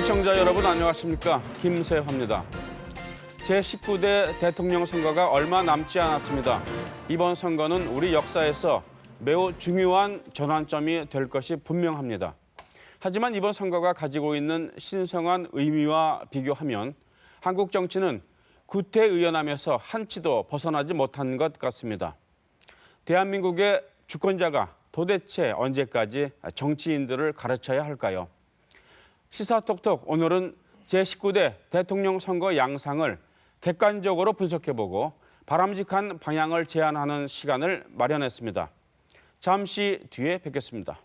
시청자 여러분 안녕하십니까? 김세화입니다. 제19대 대통령 선거가 얼마 남지 않았습니다. 이번 선거는 우리 역사에서 매우 중요한 전환점이 될 것이 분명합니다. 하지만 이번 선거가 가지고 있는 신성한 의미와 비교하면 한국 정치는 구태의연함에서 한치도 벗어나지 못한 것 같습니다. 대한민국의 주권자가 도대체 언제까지 정치인들을 가르쳐야 할까요? 시사톡톡 오늘은 제19대 대통령 선거 양상을 객관적으로 분석해보고 바람직한 방향을 제안하는 시간을 마련했습니다. 잠시 뒤에 뵙겠습니다.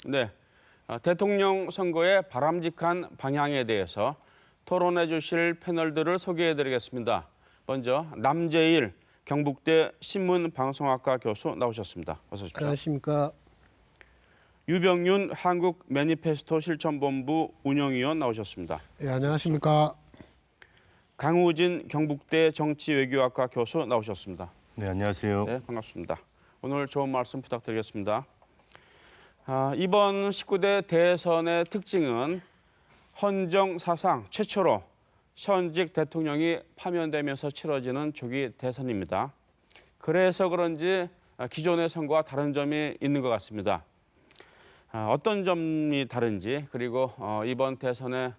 네, 대통령 선거의 바람직한 방향에 대해서 토론해 주실 패널들을 소개해 드리겠습니다. 먼저 남재일 경북대 신문방송학과 교수 나오셨습니다. 어서 오십시오. 안녕하십니까. 유병윤 한국 매니페스토 실천본부 운영위원 나오셨습니다. 예, 안녕하십니까. 강우진 경북대 정치외교학과 교수 나오셨습니다. 네, 안녕하세요. 네, 반갑습니다. 오늘 좋은 말씀 부탁드리겠습니다. 이번 19대 대선의 특징은 헌정 사상 최초로 현직 대통령이 파면되면서 치러지는 조기 대선입니다. 그래서 그런지 기존의 선거와 다른 점이 있는 것 같습니다. 어떤 점이 다른지 그리고 이번 대선의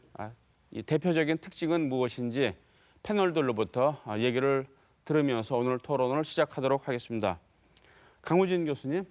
이 대표적인 특징은 무엇인지 패널들로부터 얘기를 들으면서 오늘 토론을 시작하도록 하겠습니다. 강우진 교수님.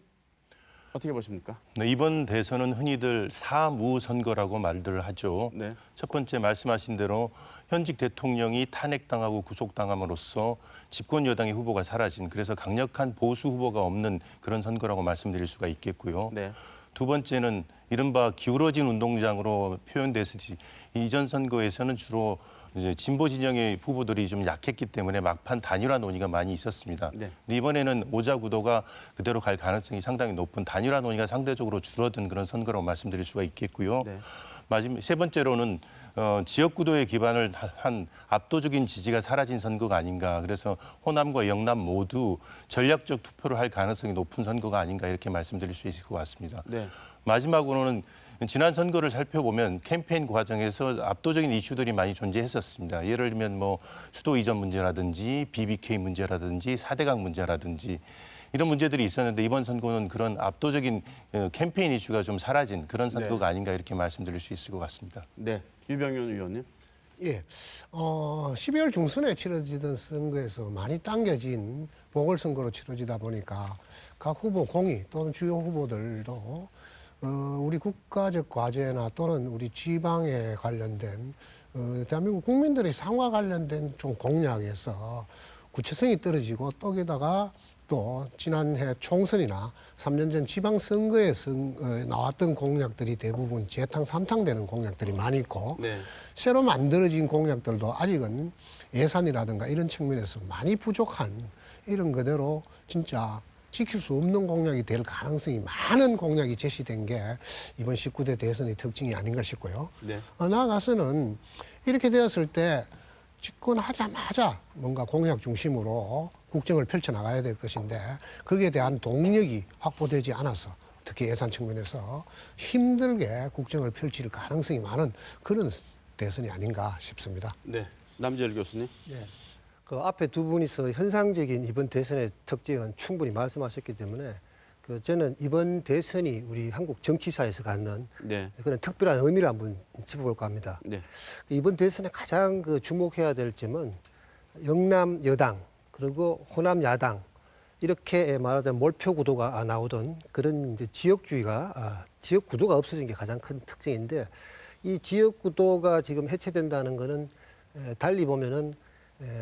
어떻게 보십니까? 네, 이번 대선은 흔히들 사무 선거라고 말들 하죠. 네. 첫 번째 말씀하신 대로 현직 대통령이 탄핵당하고 구속당함으로써 집권 여당의 후보가 사라진, 그래서 강력한 보수 후보가 없는 그런 선거라고 말씀드릴 수가 있겠고요. 네. 두 번째는 이른바 기울어진 운동장으로 표현됐을지, 이전 선거에서는 주로 이제 진보 진영의 후보들이 좀 약했기 때문에 막판 단일화 논의가 많이 있었습니다. 네. 근데 이번에는 오자 구도가 그대로 갈 가능성이 상당히 높은, 단일화 논의가 상대적으로 줄어든 그런 선거라고 말씀드릴 수가 있겠고요. 네. 마지막 세 번째로는 지역 구도에 기반을 한 압도적인 지지가 사라진 선거가 아닌가. 그래서 호남과 영남 모두 전략적 투표를 할 가능성이 높은 선거가 아닌가, 이렇게 말씀드릴 수 있을 것 같습니다. 네. 마지막으로는 지난 선거를 살펴보면 캠페인 과정에서 압도적인 이슈들이 많이 존재했었습니다. 예를 들면 뭐 수도 이전 문제라든지 BBK 문제라든지 4대강 문제라든지 이런 문제들이 있었는데, 이번 선거는 그런 압도적인 캠페인 이슈가 좀 사라진 그런 선거가 아닌가, 이렇게 말씀드릴 수 있을 것 같습니다. 네. 유병윤 의원님. 예, 12월 중순에 치러지던 선거에서 많이 당겨진 보궐선거로 치러지다 보니까 각 후보 공이 또는 주요 후보들도 우리 국가적 과제나 또는 우리 지방에 관련된 대한민국 국민들의 삶과 관련된 좀 공약에서 구체성이 떨어지고, 거기다가 또 지난해 총선이나 3년 전 지방선거에서 나왔던 공약들이 대부분 재탕, 삼탕되는 공약들이 많이 있고, 네. 새로 만들어진 공약들도 아직은 예산이라든가 이런 측면에서 많이 부족한, 이런 그대로 진짜 지킬 수 없는 공약이 될 가능성이 많은 공약이 제시된 게 이번 19대 대선의 특징이 아닌가 싶고요. 네. 나아가서는 이렇게 되었을 때 집권하자마자 뭔가 공약 중심으로 국정을 펼쳐나가야 될 것인데, 거기에 대한 동력이 확보되지 않아서 특히 예산 측면에서 힘들게 국정을 펼칠 가능성이 많은 그런 대선이 아닌가 싶습니다. 네. 남재일 교수님. 예. 그 앞에 두 분이서 현상적인 이번 대선의 특징은 충분히 말씀하셨기 때문에 저는 이번 대선이 우리 한국 정치사에서 갖는 네. 그런 특별한 의미를 한번 짚어볼까 합니다. 네. 이번 대선에 가장 주목해야 될 점은 영남 여당 그리고 호남 야당, 이렇게 말하자면 몰표 구도가 나오던 그런 이제 지역주의가 지역 구도가 없어진 게 가장 큰 특징인데, 이 지역 구도가 지금 해체된다는 거는 달리 보면은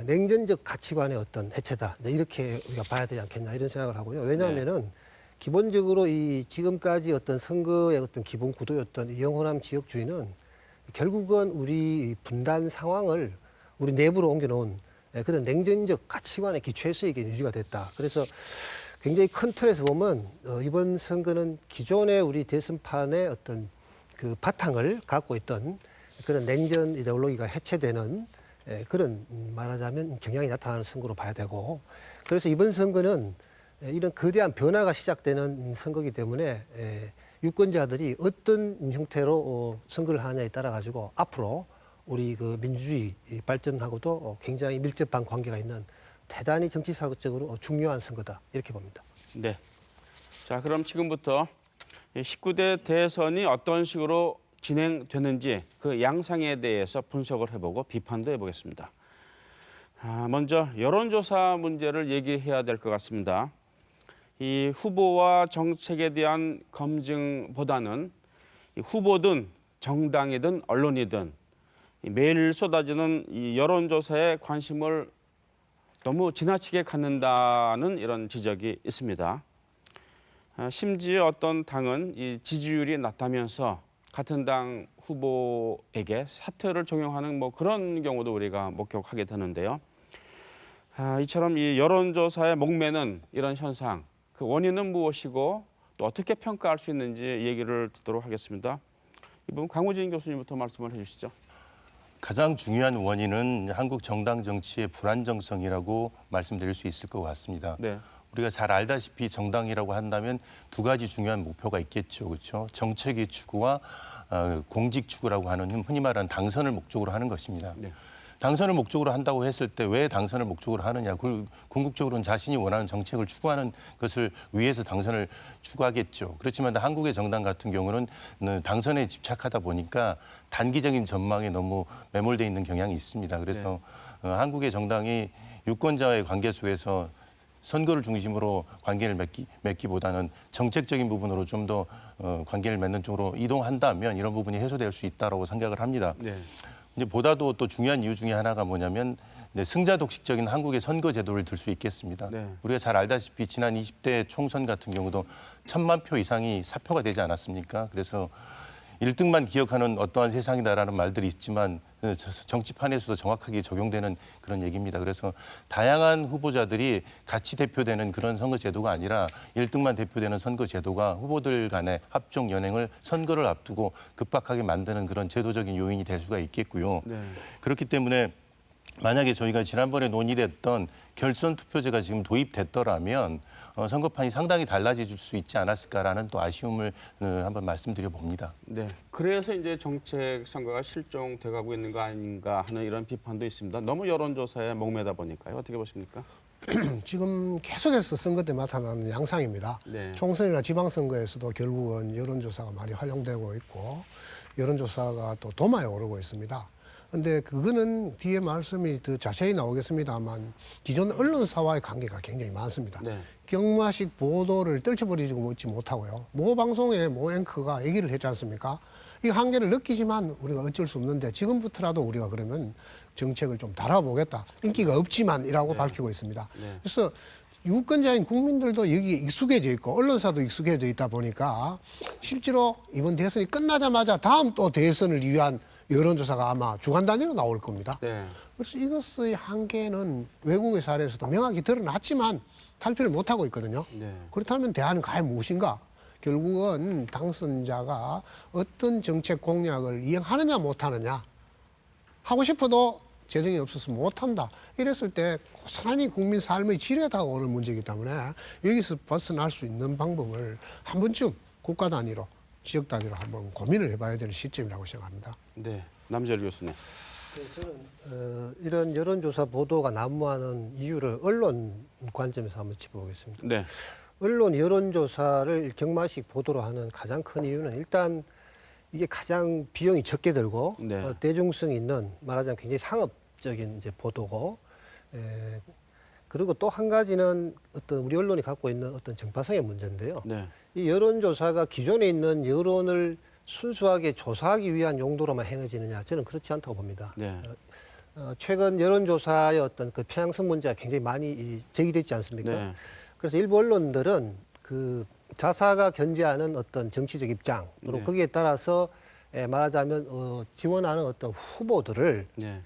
냉전적 가치관의 어떤 해체다, 이렇게 우리가 봐야 되지 않겠냐, 이런 생각을 하고요. 왜냐하면은 기본적으로 이 지금까지 어떤 선거의 어떤 기본 구도였던 이 영호남 지역주의는 결국은 우리 분단 상황을 우리 내부로 옮겨놓은 그런 냉전적 가치관에 기초해서 이게 유지가 됐다. 그래서 굉장히 큰 틀에서 보면 이번 선거는 기존의 우리 대선판의 어떤 그 바탕을 갖고 있던 그런 냉전 이데올로기가 해체되는 그런 말하자면 경향이 나타나는 선거로 봐야 되고 그래서 이번 선거는 이런 거대한 변화가 시작되는 선거이기 때문에 유권자들이 어떤 형태로 선거를 하느냐에 따라 가지고 앞으로 우리 그 민주주의 발전하고도 굉장히 밀접한 관계가 있는 대단히 정치사적으로 중요한 선거다 이렇게 봅니다. 네. 자, 그럼 지금부터 19대 대선이 어떤 식으로 진행되는지 그 양상에 대해서 분석을 해보고 비판도 해보겠습니다. 먼저 여론조사 문제를 얘기해야 될 것 같습니다. 이 후보와 정책에 대한 검증보다는 이 후보든 정당이든 언론이든 매일 쏟아지는 이 여론조사에 관심을 너무 지나치게 갖는다는 이런 지적이 있습니다. 심지어 어떤 당은 이 지지율이 낮다면서 같은 당 후보에게 사퇴를 종용하는 뭐 그런 경우도 우리가 목격하게 되는데요. 이처럼 이 여론조사에 목매는 이런 현상, 그 원인은 무엇이고 또 어떻게 평가할 수 있는지 얘기를 듣도록 하겠습니다. 이번 강우진 교수님부터 말씀을 해주시죠. 가장 중요한 원인은 한국 정당 정치의 불안정성이라고 말씀드릴 수 있을 것 같습니다. 네. 우리가 잘 알다시피 정당이라고 한다면 두 가지 중요한 목표가 있겠죠. 그렇죠? 정책의 추구와 공직 추구라고 하는 흔히 말하는 당선을 목적으로 하는 것입니다. 네. 당선을 목적으로 한다고 했을 때 왜 당선을 목적으로 하느냐. 궁극적으로는 자신이 원하는 정책을 추구하는 것을 위해서 당선을 추구하겠죠. 그렇지만 한국의 정당 같은 경우는 당선에 집착하다 보니까 단기적인 전망에 너무 매몰되어 있는 경향이 있습니다. 그래서 한국의 정당이 유권자와의 관계 속에서 선거를 중심으로 관계를 맺기보다는 정책적인 부분으로 좀 더 관계를 맺는 쪽으로 이동한다면 이런 부분이 해소될 수 있다고 생각을 합니다. 네. 이제 보다도 또 중요한 이유 중에 하나가 뭐냐면 승자 독식적인 한국의 선거 제도를 들 수 있겠습니다. 네. 우리가 잘 알다시피 지난 20대 총선 같은 경우도 1,000만 표 이상이 사표가 되지 않았습니까? 그래서 1등만 기억하는 어떠한 세상이다라는 말들이 있지만 정치판에서도 정확하게 적용되는 그런 얘기입니다. 그래서 다양한 후보자들이 같이 대표되는 그런 선거 제도가 아니라 1등만 대표되는 선거 제도가 후보들 간의 합종 연행을 선거를 앞두고 급박하게 만드는 그런 제도적인 요인이 될 수가 있겠고요. 네. 그렇기 때문에 만약에 저희가 지난번에 논의됐던 결선 투표제가 지금 도입됐더라면 선거판이 상당히 달라질 수 있지 않았을까라는 또 아쉬움을 한번 말씀드려 봅니다. 네. 그래서 이제 정책 선거가 실종돼 가고 있는 거 아닌가 하는 이런 비판도 있습니다. 너무 여론조사에 목매다 보니까요. 어떻게 보십니까? 지금 계속해서 선거 때 나타나는 양상입니다. 네. 총선이나 지방선거에서도 결국은 여론조사가 많이 활용되고 있고 여론조사가 또 도마에 오르고 있습니다. 근데 그거는 뒤에 말씀이 더 자세히 나오겠습니다만 기존 언론사와의 관계가 굉장히 많습니다. 네. 경마식 보도를 떨쳐버리지 못하고요. 모 방송의 모 앵커가 얘기를 했지 않습니까? 이 한계를 느끼지만 우리가 어쩔 수 없는데 지금부터라도 우리가 그러면 정책을 좀 달아보겠다. 인기가 없지만이라고 밝히고 있습니다. 네. 그래서 유권자인 국민들도 여기에 익숙해져 있고 언론사도 익숙해져 있다 보니까 실제로 이번 대선이 끝나자마자 다음 또 대선을 위한 여론조사가 아마 주간 단위로 나올 겁니다. 네. 그래서 이것의 한계는 외국의 사례에서도 명확히 드러났지만 탈피를 못하고 있거든요. 네. 그렇다면 대안은 과연 무엇인가? 결국은 당선자가 어떤 정책 공약을 이행하느냐 못하느냐 하고 싶어도 재정이 없어서 못한다. 이랬을 때 고스란히 국민 삶의 질에 다가오는 문제이기 때문에 여기서 벗어날 수 있는 방법을 한 번쯤 국가 단위로 지역 단위로 한번 고민을 해봐야 되는 시점이라고 생각합니다. 네. 남재열 교수님. 저는 이런 여론조사 보도가 난무하는 이유를 언론 관점에서 한번 짚어보겠습니다. 네. 언론 여론조사를 경마식 보도로 하는 가장 큰 이유는 일단 이게 가장 비용이 적게 들고 네. 대중성이 있는 말하자면 굉장히 상업적인 이제 보도고 그리고 또 한 가지는 어떤 우리 언론이 갖고 있는 어떤 정파성의 문제인데요. 네. 이 여론조사가 기존에 있는 여론을 순수하게 조사하기 위한 용도로만 행해지느냐 저는 그렇지 않다고 봅니다. 네. 최근 여론조사의 어떤 그 편향성 문제가 굉장히 많이 제기됐지 않습니까? 네. 그래서 일부 언론들은 그 자사가 견지하는 어떤 정치적 입장, 그리고 네. 거기에 따라서 말하자면 지원하는 어떤 후보들을 네.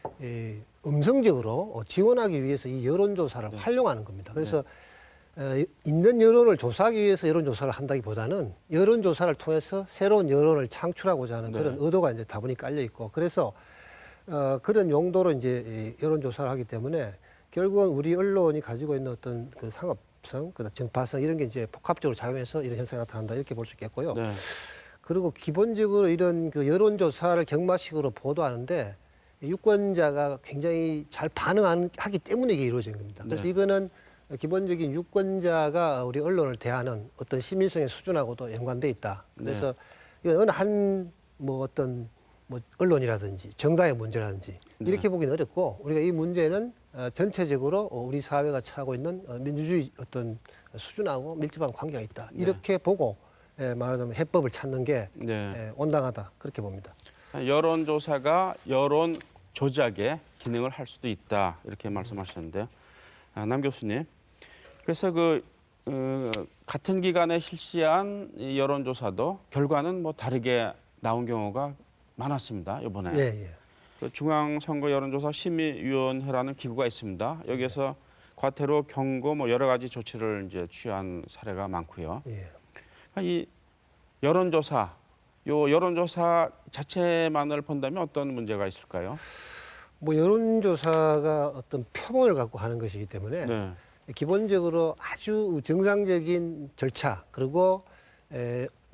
음성적으로 지원하기 위해서 이 여론조사를 활용하는 겁니다. 그래서 있는 여론을 조사하기 위해서 여론조사를 한다기보다는 여론조사를 통해서 새로운 여론을 창출하고자 하는 그런 의도가 이제 다분히 깔려 있고 그래서 그런 용도로 이제 이 여론조사를 하기 때문에 결국은 우리 언론이 가지고 있는 어떤 그 상업성, 그다음 정파성 이런 게 이제 복합적으로 작용해서 이런 현상이 나타난다 이렇게 볼 수 있겠고요. 네. 그리고 기본적으로 이런 그 여론조사를 경마식으로 보도하는데 유권자가 굉장히 잘 반응하기 때문에 이게 이루어진 겁니다. 그래서 네. 이거는 기본적인 유권자가 우리 언론을 대하는 어떤 시민성의 수준하고도 연관돼 있다. 그래서 이건 어느 한 뭐 어떤 뭐 언론이라든지 정당의 문제라든지 이렇게 보기는 어렵고 우리가 이 문제는 전체적으로 우리 사회가 처하고 있는 민주주의 어떤 수준하고 밀접한 관계가 있다. 이렇게 보고 말하자면 해법을 찾는 게 네. 온당하다. 그렇게 봅니다. 여론조사가 여론 조작의 기능을 할 수도 있다 이렇게 말씀하셨는데요. 남 교수님, 그래서 같은 기간에 실시한 이 여론조사도 결과는 뭐 다르게 나온 경우가 많았습니다. 이번에 예, 예. 그 중앙선거 여론조사 심의위원회라는 기구가 있습니다. 여기에서 과태료, 경고 뭐 여러 가지 조치를 이제 취한 사례가 많고요. 예. 이 여론조사, 여론조사 자체만을 본다면 어떤 문제가 있을까요? 뭐 여론조사가 어떤 표본을 갖고 하는 것이기 때문에 네. 기본적으로 아주 정상적인 절차 그리고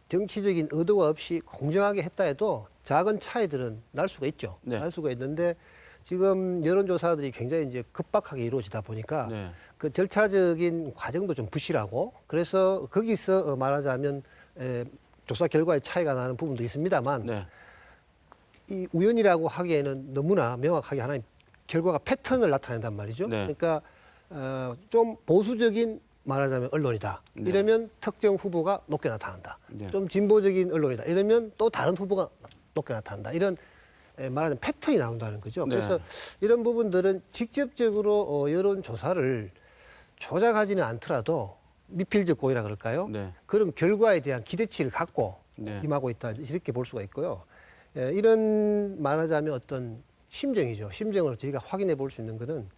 정치적인 의도가 없이 공정하게 했다 해도 작은 차이들은 날 수가 있죠. 네. 날 수가 있는데 지금 여론조사들이 굉장히 이제 급박하게 이루어지다 보니까 네. 그 절차적인 과정도 좀 부실하고 그래서 거기서 말하자면 조사 결과에 차이가 나는 부분도 있습니다만 네. 이 우연이라고 하기에는 너무나 명확하게 하나의 결과가 패턴을 나타낸단 말이죠. 네. 그러니까 좀 보수적인 말하자면 언론이다. 네. 이러면 특정 후보가 높게 나타난다. 네. 좀 진보적인 언론이다. 이러면 또 다른 후보가 높게 나타난다. 이런 말하자면 패턴이 나온다는 거죠. 네. 그래서 이런 부분들은 직접적으로 여론조사를 조작하지는 않더라도 미필적 고의라 그럴까요? 네. 그런 결과에 대한 기대치를 갖고 네. 임하고 있다. 이렇게 볼 수가 있고요. 이런 말하자면 어떤 심정이죠. 심정을 저희가 확인해 볼 수 있는 것은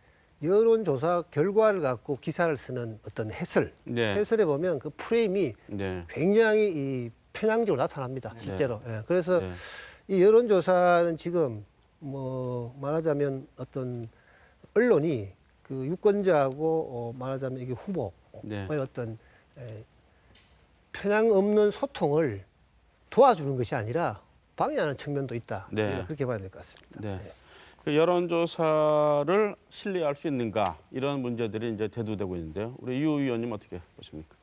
여론조사 결과를 갖고 기사를 쓰는 어떤 해설. 네. 해설에 보면 그 프레임이 네. 굉장히 이 편향적으로 나타납니다. 실제로. 예. 그래서 네. 이 여론조사는 지금 뭐 말하자면 어떤 언론이 그 유권자하고 말하자면 이게 후보의 네. 어떤 편향 없는 소통을 도와주는 것이 아니라 방해하는 측면도 있다. 네. 저희가 그렇게 봐야 될 것 같습니다. 네. 그 여론조사를 신뢰할 수 있는가 이런 문제들이 이제 대두되고 있는데요. 우리 유 의원님 어떻게 보십니까?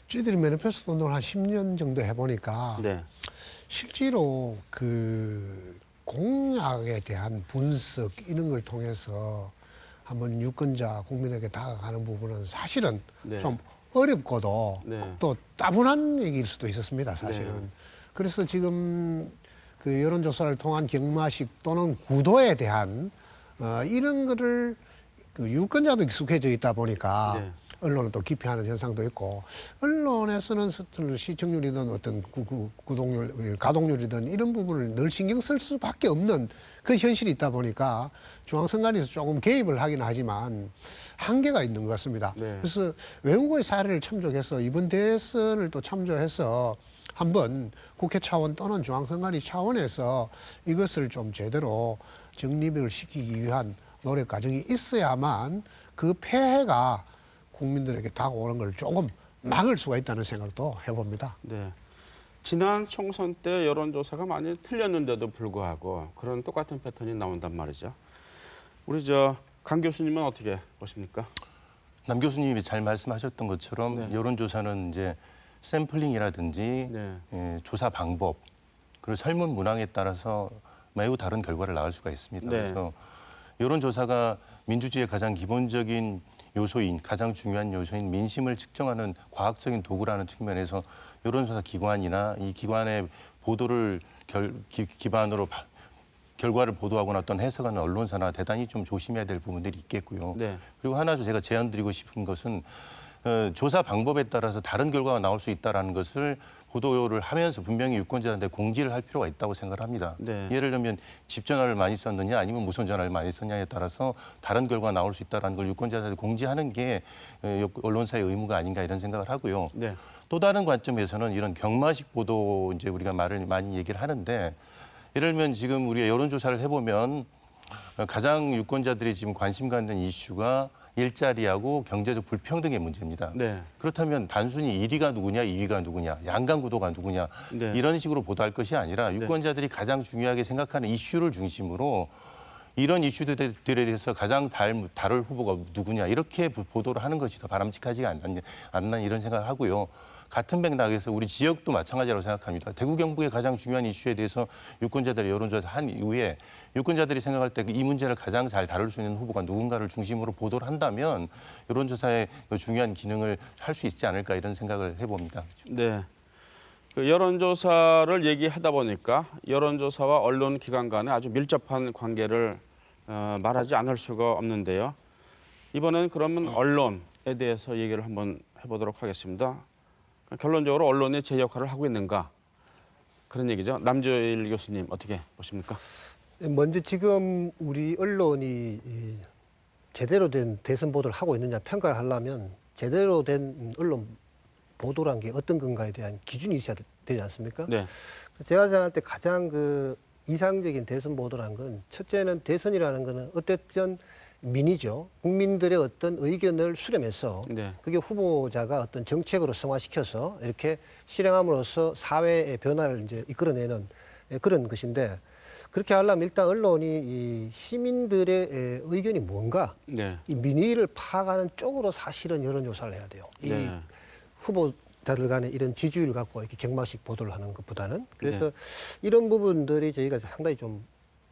저희들이 매니페스토 운동을 한 10년 정도 해보니까 네. 실제로 그 공약에 대한 분석 이런 걸 통해서 한번 유권자 국민에게 다가가는 부분은 사실은 네. 좀 어렵고도 네. 또 따분한 얘기일 수도 있었습니다. 사실은. 네. 그래서 지금 그 여론조사를 통한 경마식 또는 구도에 대한 이런 거를 그 유권자도 익숙해져 있다 보니까 네. 언론은 또 기피하는 현상도 있고 언론에서는 시청률이든 어떤 구독률, 가동률이든 이런 부분을 늘 신경 쓸 수밖에 없는 그 현실이 있다 보니까 중앙선관위에서 조금 개입을 하긴 하지만 한계가 있는 것 같습니다. 네. 그래서 외국의 사례를 참조해서 이번 대선을 또 참조해서 한번 국회 차원 또는 중앙선관위 차원에서 이것을 좀 제대로 정립을 시키기 위한 노력 과정이 있어야만 그 폐해가 국민들에게 다가오는 걸 조금 막을 수가 있다는 생각도 해봅니다. 네. 지난 총선 때 여론조사가 많이 틀렸는데도 불구하고 그런 똑같은 패턴이 나온단 말이죠. 우리 강 교수님은 어떻게 보십니까? 남 교수님이 잘 말씀하셨던 것처럼 네. 여론조사는 이제 샘플링이라든지 네. 조사 방법 그리고 설문 문항에 따라서 매우 다른 결과를 낳을 수가 있습니다. 네. 그래서 여론조사가 민주주의의 가장 기본적인 요소인 가장 중요한 요소인 민심을 측정하는 과학적인 도구라는 측면에서 여론조사 기관이나 이 기관의 보도를 기반으로 결과를 보도하거나 어떤 해석하는 언론사나 대단히 좀 조심해야 될 부분들이 있겠고요. 네. 그리고 하나 제가 제안드리고 싶은 것은 조사 방법에 따라서 다른 결과가 나올 수 있다는 것을 보도를 하면서 분명히 유권자한테 공지를 할 필요가 있다고 생각을 합니다. 네. 예를 들면 집 전화를 많이 썼느냐 아니면 무선 전화를 많이 썼냐에 따라서 다른 결과가 나올 수 있다는 걸 유권자한테 공지하는 게 언론사의 의무가 아닌가 이런 생각을 하고요. 네. 또 다른 관점에서는 이런 경마식 보도 이제 우리가 말을 많이 얘기를 하는데 예를 들면 지금 우리가 여론조사를 해보면 가장 유권자들이 지금 관심 갖는 이슈가 일자리하고 경제적 불평등의 문제입니다. 네. 그렇다면 단순히 1위가 누구냐, 2위가 누구냐, 양강 구도가 누구냐 네. 이런 식으로 보도할 것이 아니라 유권자들이 가장 중요하게 생각하는 이슈를 중심으로 이런 이슈들에 대해서 가장 다룰 후보가 누구냐 이렇게 보도를 하는 것이 더 바람직하지가 않나 이런 생각을 하고요. 같은 맥락에서 우리 지역도 마찬가지라고 생각합니다. 대구 경북의 가장 중요한 이슈에 대해서 유권자들이 여론조사 한 이후에 유권자들이 생각할 때 이 문제를 가장 잘 다룰 수 있는 후보가 누군가를 중심으로 보도를 한다면 여론조사의 중요한 기능을 할 수 있지 않을까 이런 생각을 해봅니다. 네. 그 여론조사를 얘기하다 보니까 여론조사와 언론기관 간에 아주 밀접한 관계를 말하지 않을 수가 없는데요. 이번엔 그러면 언론에 대해서 얘기를 한번 해보도록 하겠습니다. 결론적으로 언론이 제 역할을 하고 있는가 그런 얘기죠. 남조일 교수님 어떻게 보십니까? 먼저 지금 우리 언론이 제대로 된 대선 보도를 하고 있느냐 평가를 하려면 제대로 된 언론 보도란 게 어떤 건가에 대한 기준이 있어야 되지 않습니까? 네. 제가 생각할 때 가장 그 이상적인 대선 보도라는 건 첫째는 대선이라는 거는 어쨌든 민의죠. 국민들의 어떤 의견을 수렴해서 네. 그게 후보자가 어떤 정책으로 성화시켜서 이렇게 실행함으로써 사회의 변화를 이제 이끌어내는 그런 것인데 그렇게 하려면 일단 언론이 이 시민들의 의견이 뭔가 네. 이 민의를 파악하는 쪽으로 사실은 여론조사를 해야 돼요. 이 네. 후보자들 간에 이런 지지율 갖고 이렇게 객관식 보도를 하는 것보다는 그래서 이런 부분들이 저희가 상당히 좀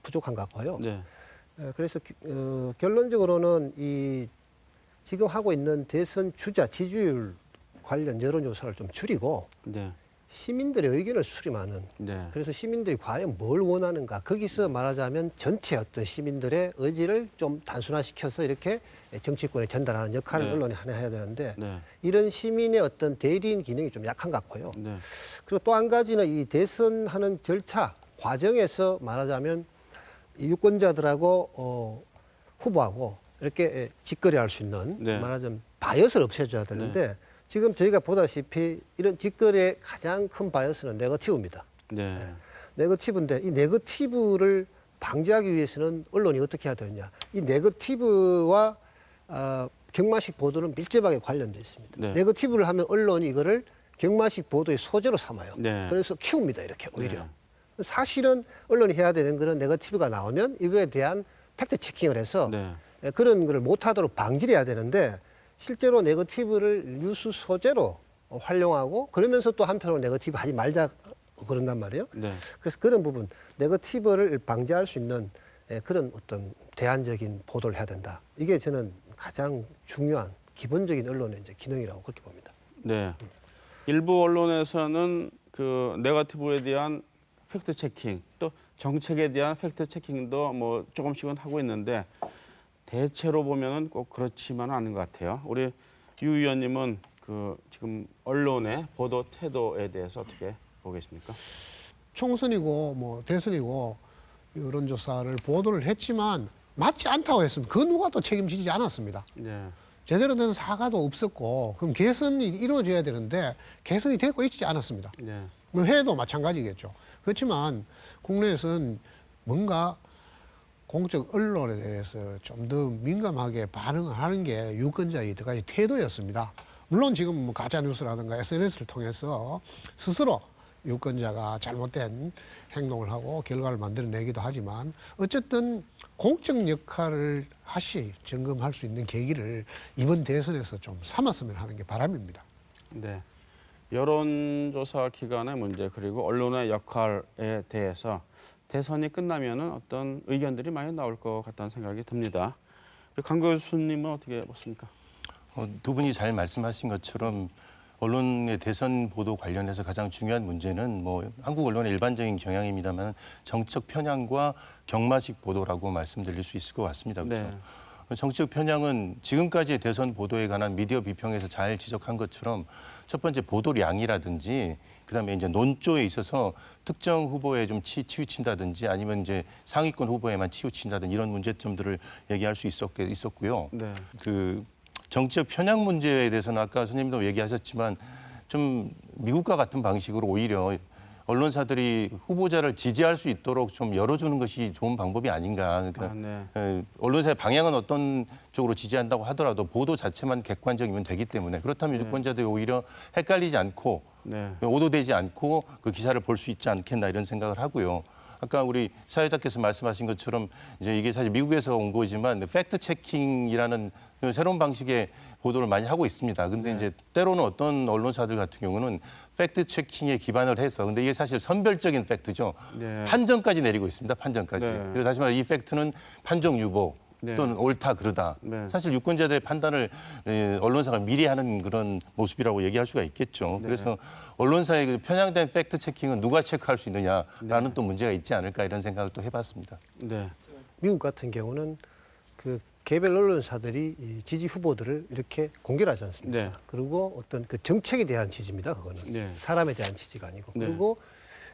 부족한 것 같고요. 네. 그래서 결론적으로는 이 지금 하고 있는 대선 주자 지지율 관련 여론조사를 좀 줄이고 네. 시민들의 의견을 수렴하는 네. 그래서 시민들이 과연 뭘 원하는가 거기서 말하자면 전체 어떤 시민들의 의지를 좀 단순화시켜서 이렇게 정치권에 전달하는 역할을 네. 언론이 하나 해야 되는데 네. 이런 시민의 어떤 대리인 기능이 좀 약한 것 같고요. 네. 그리고 또 한 가지는 이 대선하는 절차 과정에서 말하자면 이 유권자들하고 후보하고 이렇게 직거래할 수 있는 네. 말하자면 바이어스를 없애줘야 되는데 지금 저희가 보다시피 이런 직거래의 가장 큰 바이어스는 네거티브입니다. 네. 네거티브인데 이 네거티브를 방지하기 위해서는 언론이 어떻게 해야 되느냐. 이 네거티브와 경마식 보도는 밀접하게 관련되어 있습니다. 네. 네거티브를 하면 언론이 이거를 경마식 보도의 소재로 삼아요. 네. 그래서 키웁니다. 이렇게 오히려. 네. 사실은 언론이 해야 되는 거는 네거티브가 나오면 이거에 대한 팩트 체킹을 해서 네. 그런 거를 못하도록 방지를 해야 되는데 실제로 네거티브를 뉴스 소재로 활용하고 그러면서 또 한편으로 네거티브 하지 말자 그런단 말이에요. 네. 그래서 그런 부분 네거티브를 방지할 수 있는 그런 어떤 대안적인 보도를 해야 된다. 이게 저는 가장 중요한 기본적인 언론의 이제 기능이라고 그렇게 봅니다. 네. 일부 언론에서는 그 네거티브에 대한 팩트 체킹 또 정책에 대한 팩트 체킹도 뭐 조금씩은 하고 있는데 대체로 보면은 꼭 그렇지만은 않은 것 같아요. 우리 유 의원님은 그 지금 언론의 보도 태도에 대해서 어떻게 보고 계십니까? 총선이고 뭐 대선이고 여론조사를 보도를 했지만 맞지 않다고 했으면 그 누가 또 책임지지 않았습니다. 네. 제대로 된 사과도 없었고 그럼 개선이 이루어져야 되는데 개선이 되고 있지 않았습니다. 네. 뭐 해도 마찬가지겠죠. 그렇지만 국내에서는 뭔가 공적 언론에 대해서 좀 더 민감하게 반응을 하는 게 유권자의 여태까지 태도였습니다. 물론 지금 뭐 가짜뉴스라든가 SNS를 통해서 스스로 유권자가 잘못된 행동을 하고 결과를 만들어내기도 하지만 어쨌든 공적 역할을 다시 점검할 수 있는 계기를 이번 대선에서 좀 삼았으면 하는 게 바람입니다. 네. 여론조사 기관의 문제 그리고 언론의 역할에 대해서 대선이 끝나면은 어떤 의견들이 많이 나올 것 같다는 생각이 듭니다. 강 교수님은 어떻게 보십니까? 두 분이 잘 말씀하신 것처럼 언론의 대선 보도 관련해서 가장 중요한 문제는 뭐 한국 언론의 일반적인 경향입니다만 정책 편향과 경마식 보도라고 말씀드릴 수 있을 것 같습니다. 그렇죠? 네. 정치적 편향은 지금까지의 대선 보도에 관한 미디어 비평에서 잘 지적한 것처럼 첫 번째 보도량이라든지 그다음에 이제 논조에 있어서 특정 후보에 좀 치우친다든지 아니면 이제 상위권 후보에만 치우친다든지 이런 문제점들을 얘기할 수 있었고요. 네. 그 정치적 편향 문제에 대해서는 아까 선생님도 얘기하셨지만 좀 미국과 같은 방식으로 오히려 언론사들이 후보자를 지지할 수 있도록 좀 열어주는 것이 좋은 방법이 아닌가. 그러니까 네. 언론사의 방향은 어떤 쪽으로 지지한다고 하더라도 보도 자체만 객관적이면 되기 때문에 그렇다면 유권자들이 오히려 헷갈리지 않고 네. 오도되지 않고 그 기사를 볼 수 있지 않겠나 이런 생각을 하고요. 아까 우리 사회자께서 말씀하신 것처럼 이제 이게 사실 미국에서 온 거지만 팩트 체킹이라는 새로운 방식의 보도를 많이 하고 있습니다. 근데 이제 때로는 어떤 언론사들 같은 경우는 팩트 체킹에 기반을 해서 근데 이게 사실 선별적인 팩트죠. 네. 판정까지 내리고 있습니다. 판정까지. 네. 그래서 다시 말해 이 팩트는 판정 유보 네. 또는 옳다 그르다. 네. 사실 유권자들의 판단을 언론사가 미리 하는 그런 모습이라고 얘기할 수가 있겠죠. 그래서 언론사의 그 편향된 팩트 체킹은 누가 체크할 수 있느냐라는 또 문제가 있지 않을까 이런 생각을 또 해봤습니다. 네. 미국 같은 경우는 그 개별 언론사들이 이 지지 후보들을 이렇게 공개를 하지 않습니까? 네. 그리고 어떤 그 정책에 대한 지지입니다. 그거는 네. 사람에 대한 지지가 아니고. 네. 그리고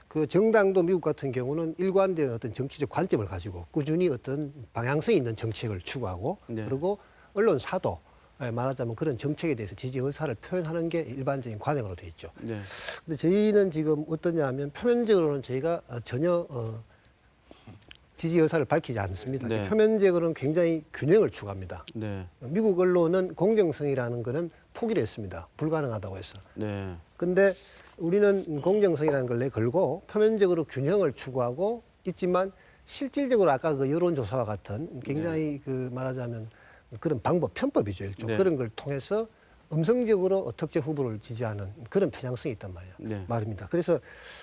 그 정당도 미국 같은 경우는 일관된 어떤 정치적 관점을 가지고 꾸준히 어떤 방향성 있는 정책을 추구하고 네. 그리고 언론사도 말하자면 그런 정책에 대해서 지지 의사를 표현하는 게 일반적인 관행으로 돼 있죠. 네. 근데 저희는 지금 어떠냐 하면 표면적으로는 저희가 전혀 지지 의사를 밝히지 않습니다. 네. 표면적으로는 굉장히 균형을 추구합니다. 네. 미국 언론은 공정성이라는 거는 포기를 했습니다. 불가능하다고 해서. 네. 근데 우리는 공정성이라는 걸 내걸고 표면적으로 균형을 추구하고 있지만 실질적으로 아까 그 여론조사와 같은 굉장히 그 말하자면 그런 방법, 편법이죠. 일종. 네. 그런 걸 통해서 음성적으로 특정 후보를 지지하는 그런 편향성이 있단 말이에요. 네. 말입니다. 그래서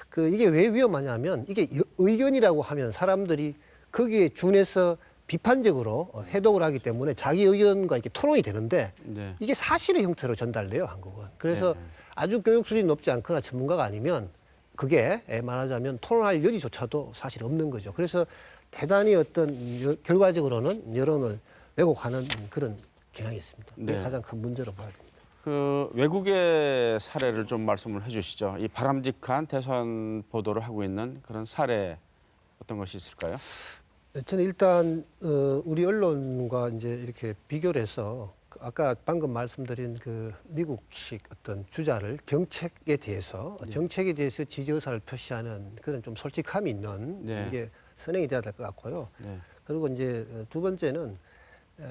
그 이게 왜 위험하냐면 이게 의견이라고 하면 사람들이 거기에 준해서 비판적으로 해독을 하기 때문에 자기 의견과 이렇게 토론이 되는데 네. 이게 사실의 형태로 전달돼요, 한국은. 그래서 아주 교육 수준이 높지 않거나 전문가가 아니면 그게 말하자면 토론할 여지조차도 사실 없는 거죠. 그래서 대단히 어떤 결과적으로는 여론을 왜곡하는 그런 경향이 있습니다. 그게 네. 가장 큰 문제로 봐야 됩니다. 그 외국의 사례를 좀 말씀을 해주시죠. 이 바람직한 대선 보도를 하고 있는 그런 사례 어떤 것이 있을까요? 저는 일단 우리 언론과 이제 이렇게 비교를 해서 아까 방금 말씀드린 그 미국식 어떤 주자를 정책에 대해서 지지 의사를 표시하는 그런 좀 솔직함이 있는 네. 이게 선행이 돼야 될 것 같고요. 네. 그리고 이제 두 번째는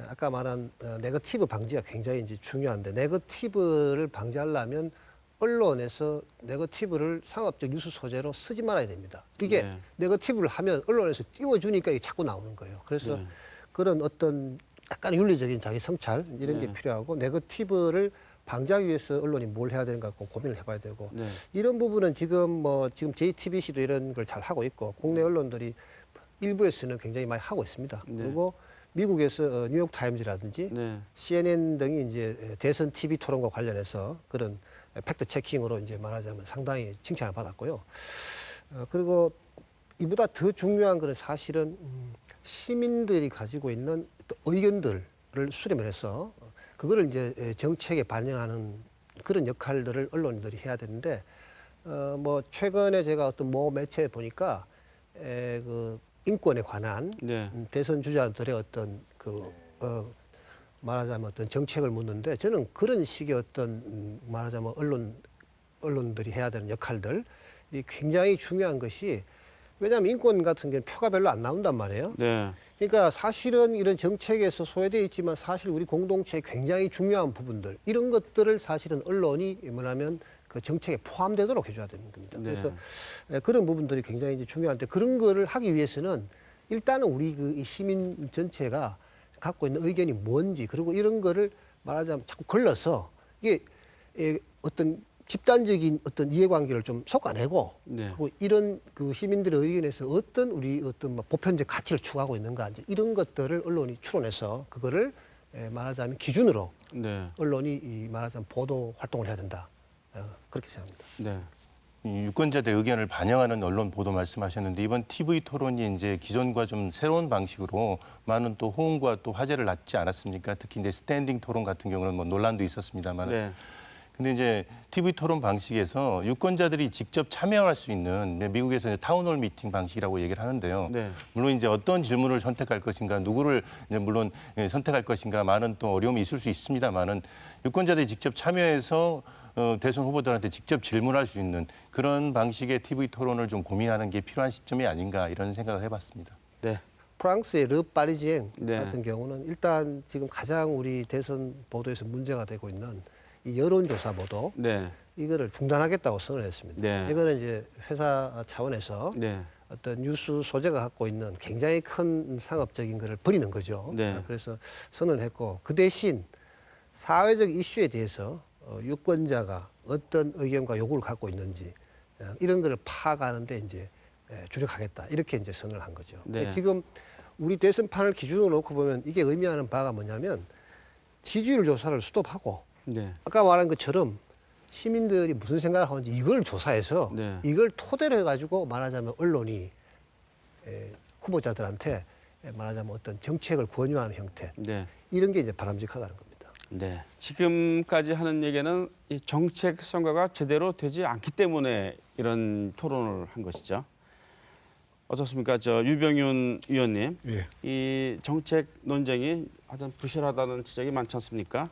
아까 말한 네거티브 방지가 굉장히 이제 중요한데 네거티브를 방지하려면 언론에서 네거티브를 상업적 뉴스 소재로 쓰지 말아야 됩니다. 이게 네. 네거티브를 하면 언론에서 띄워주니까 이게 자꾸 나오는 거예요. 그래서 네. 그런 어떤 약간 윤리적인 자기 성찰 이런 게 네. 필요하고 네거티브를 방지하기 위해서 언론이 뭘 해야 되는가 고민을 해봐야 되고 네. 이런 부분은 지금 JTBC도 이런 걸 잘 하고 있고 국내 언론들이 일부에서는 굉장히 많이 하고 있습니다. 네. 그리고 미국에서 뉴욕 타임즈라든지 네. CNN 등이 이제 대선 TV 토론과 관련해서 그런 팩트 체킹으로 이제 말하자면 상당히 칭찬을 받았고요. 그리고 이보다 더 중요한 것은 사실은 시민들이 가지고 있는 의견들을 수렴을 해서 그거를 이제 정책에 반영하는 그런 역할들을 언론들이 해야 되는데 최근에 제가 어떤 매체에 보니까 그 인권에 관한 네. 대선 주자들의 어떤 말하자면 어떤 정책을 묻는데 저는 그런 식의 어떤 말하자면 언론들이 해야 되는 역할들이 굉장히 중요한 것이 왜냐하면 인권 같은 경우는 표가 별로 안 나온단 말이에요. 네. 그러니까 사실은 이런 정책에서 소외되어 있지만 사실 우리 공동체의 굉장히 중요한 부분들 이런 것들을 사실은 언론이 뭐냐면 그 정책에 포함되도록 해줘야 되는 겁니다. 네. 그래서 그런 부분들이 굉장히 이제 중요한데 그런 거를 하기 위해서는 일단은 우리 이 시민 전체가 갖고 있는 의견이 뭔지 그리고 이런 거를 말하자면 자꾸 걸러서 이게 어떤 집단적인 어떤 이해관계를 좀 솎아내고 네. 그리고 이런 그 시민들의 의견에서 어떤 우리 어떤 보편적 가치를 추구하고 있는가 이제 이런 것들을 언론이 추론해서 그거를 말하자면 기준으로 네. 언론이 말하자면 보도 활동을 해야 된다 그렇게 생각합니다. 네. 이 유권자들의 의견을 반영하는 언론 보도 말씀하셨는데 이번 TV 토론이 이제 기존과 좀 새로운 방식으로 많은 또 호응과 또 화제를 낳지 않았습니까? 특히 이제 스탠딩 토론 같은 경우는 논란도 있었습니다만. 네. 근데 이제 TV 토론 방식에서 유권자들이 직접 참여할 수 있는 미국에서 이제 타운홀 미팅 방식이라고 얘기를 하는데요. 네. 물론 이제 어떤 질문을 선택할 것인가, 누구를 이제 물론 선택할 것인가 많은 또 어려움이 있을 수 있습니다만은 유권자들이 직접 참여해서 대선 후보들한테 직접 질문할 수 있는 그런 방식의 TV 토론을 좀 고민하는 게 필요한 시점이 아닌가 이런 생각을 해봤습니다. 네. 프랑스의 르 파리지앵 네. 같은 경우는 일단 지금 가장 우리 대선 보도에서 문제가 되고 있는 이 여론조사 보도 네. 이거를 중단하겠다고 선을 했습니다. 네. 이거는 이제 회사 차원에서 네. 어떤 뉴스 소재가 갖고 있는 굉장히 큰 상업적인 것을 버리는 거죠. 네. 그래서 선을 했고 그 대신 사회적 이슈에 대해서 유권자가 어떤 의견과 요구를 갖고 있는지 이런 거를 파악하는데 이제 주력하겠다 이렇게 이제 선을 한 거죠. 네. 지금 우리 대선판을 기준으로 놓고 보면 이게 의미하는 바가 뭐냐면 지지율 조사를 스톱하고 네. 아까 말한 것처럼 시민들이 무슨 생각을 하는지 이걸 조사해서 네. 이걸 토대로 해가지고 말하자면 언론이 후보자들한테 말하자면 어떤 정책을 권유하는 형태 네. 이런 게 이제 바람직하다는 겁니다. 네. 지금까지 하는 얘기는 이 정책 선거가 제대로 되지 않기 때문에 이런 토론을 한 것이죠. 어떻습니까? 저 유병윤 의원님, 예. 이 정책 논쟁이 하여튼 부실하다는 지적이 많지 않습니까?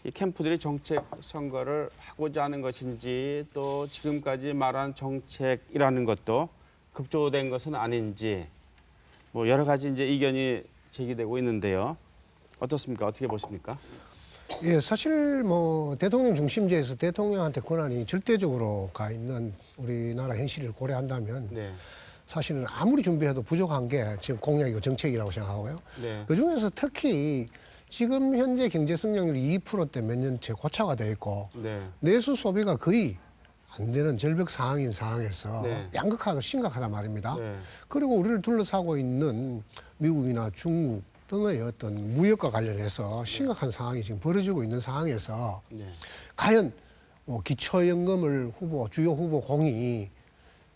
이 캠프들이 정책 선거를 하고자 하는 것인지 또 지금까지 말한 정책이라는 것도 급조된 것은 아닌지 뭐 여러 가지 이제 의견이 제기되고 있는데요. 어떻습니까? 어떻게 보십니까? 예, 사실 뭐 대통령 중심제에서 대통령한테 권한이 절대적으로 가 있는 우리나라 현실을 고려한다면 네. 사실은 아무리 준비해도 부족한 게 지금 공약이고 정책이라고 생각하고요. 네. 그중에서 특히 지금 현재 경제 성장률이 2%대 몇 년째 고차가 돼 있고 네. 내수 소비가 거의 안 되는 절벽 상황인 상황에서 네. 양극화가 심각하단 말입니다. 네. 그리고 우리를 둘러싸고 있는 미국이나 중국 등의 어떤 무역과 관련해서 심각한 상황이 지금 벌어지고 있는 상황에서 네. 과연 뭐 기초연금을 주요 후보 공이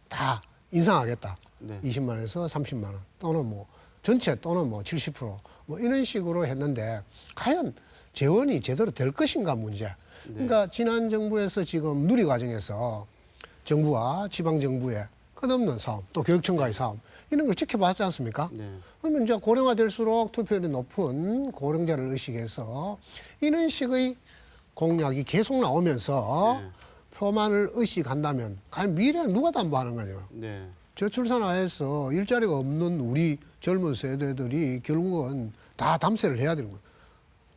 다 인상하겠다. 네. 20만 원에서 30만 원 또는 뭐 전체 또는 뭐 70%뭐 이런 식으로 했는데 과연 재원이 제대로 될 것인가 문제. 그러니까 지난 정부에서 지금 누리 과정에서 정부와 지방 정부의 끝없는 싸움, 또 교육청과의 싸움 이런 걸 지켜봤지 않습니까? 네. 그러면 이제 고령화될수록 투표율이 높은 고령자를 의식해서 이런 식의 공약이 계속 나오면서 네. 표만을 의식한다면 과연 미래는 누가 담보하는 거냐? 네. 저출산화해서 일자리가 없는 우리 젊은 세대들이 결국은 다 담세를 해야 되는 거예요.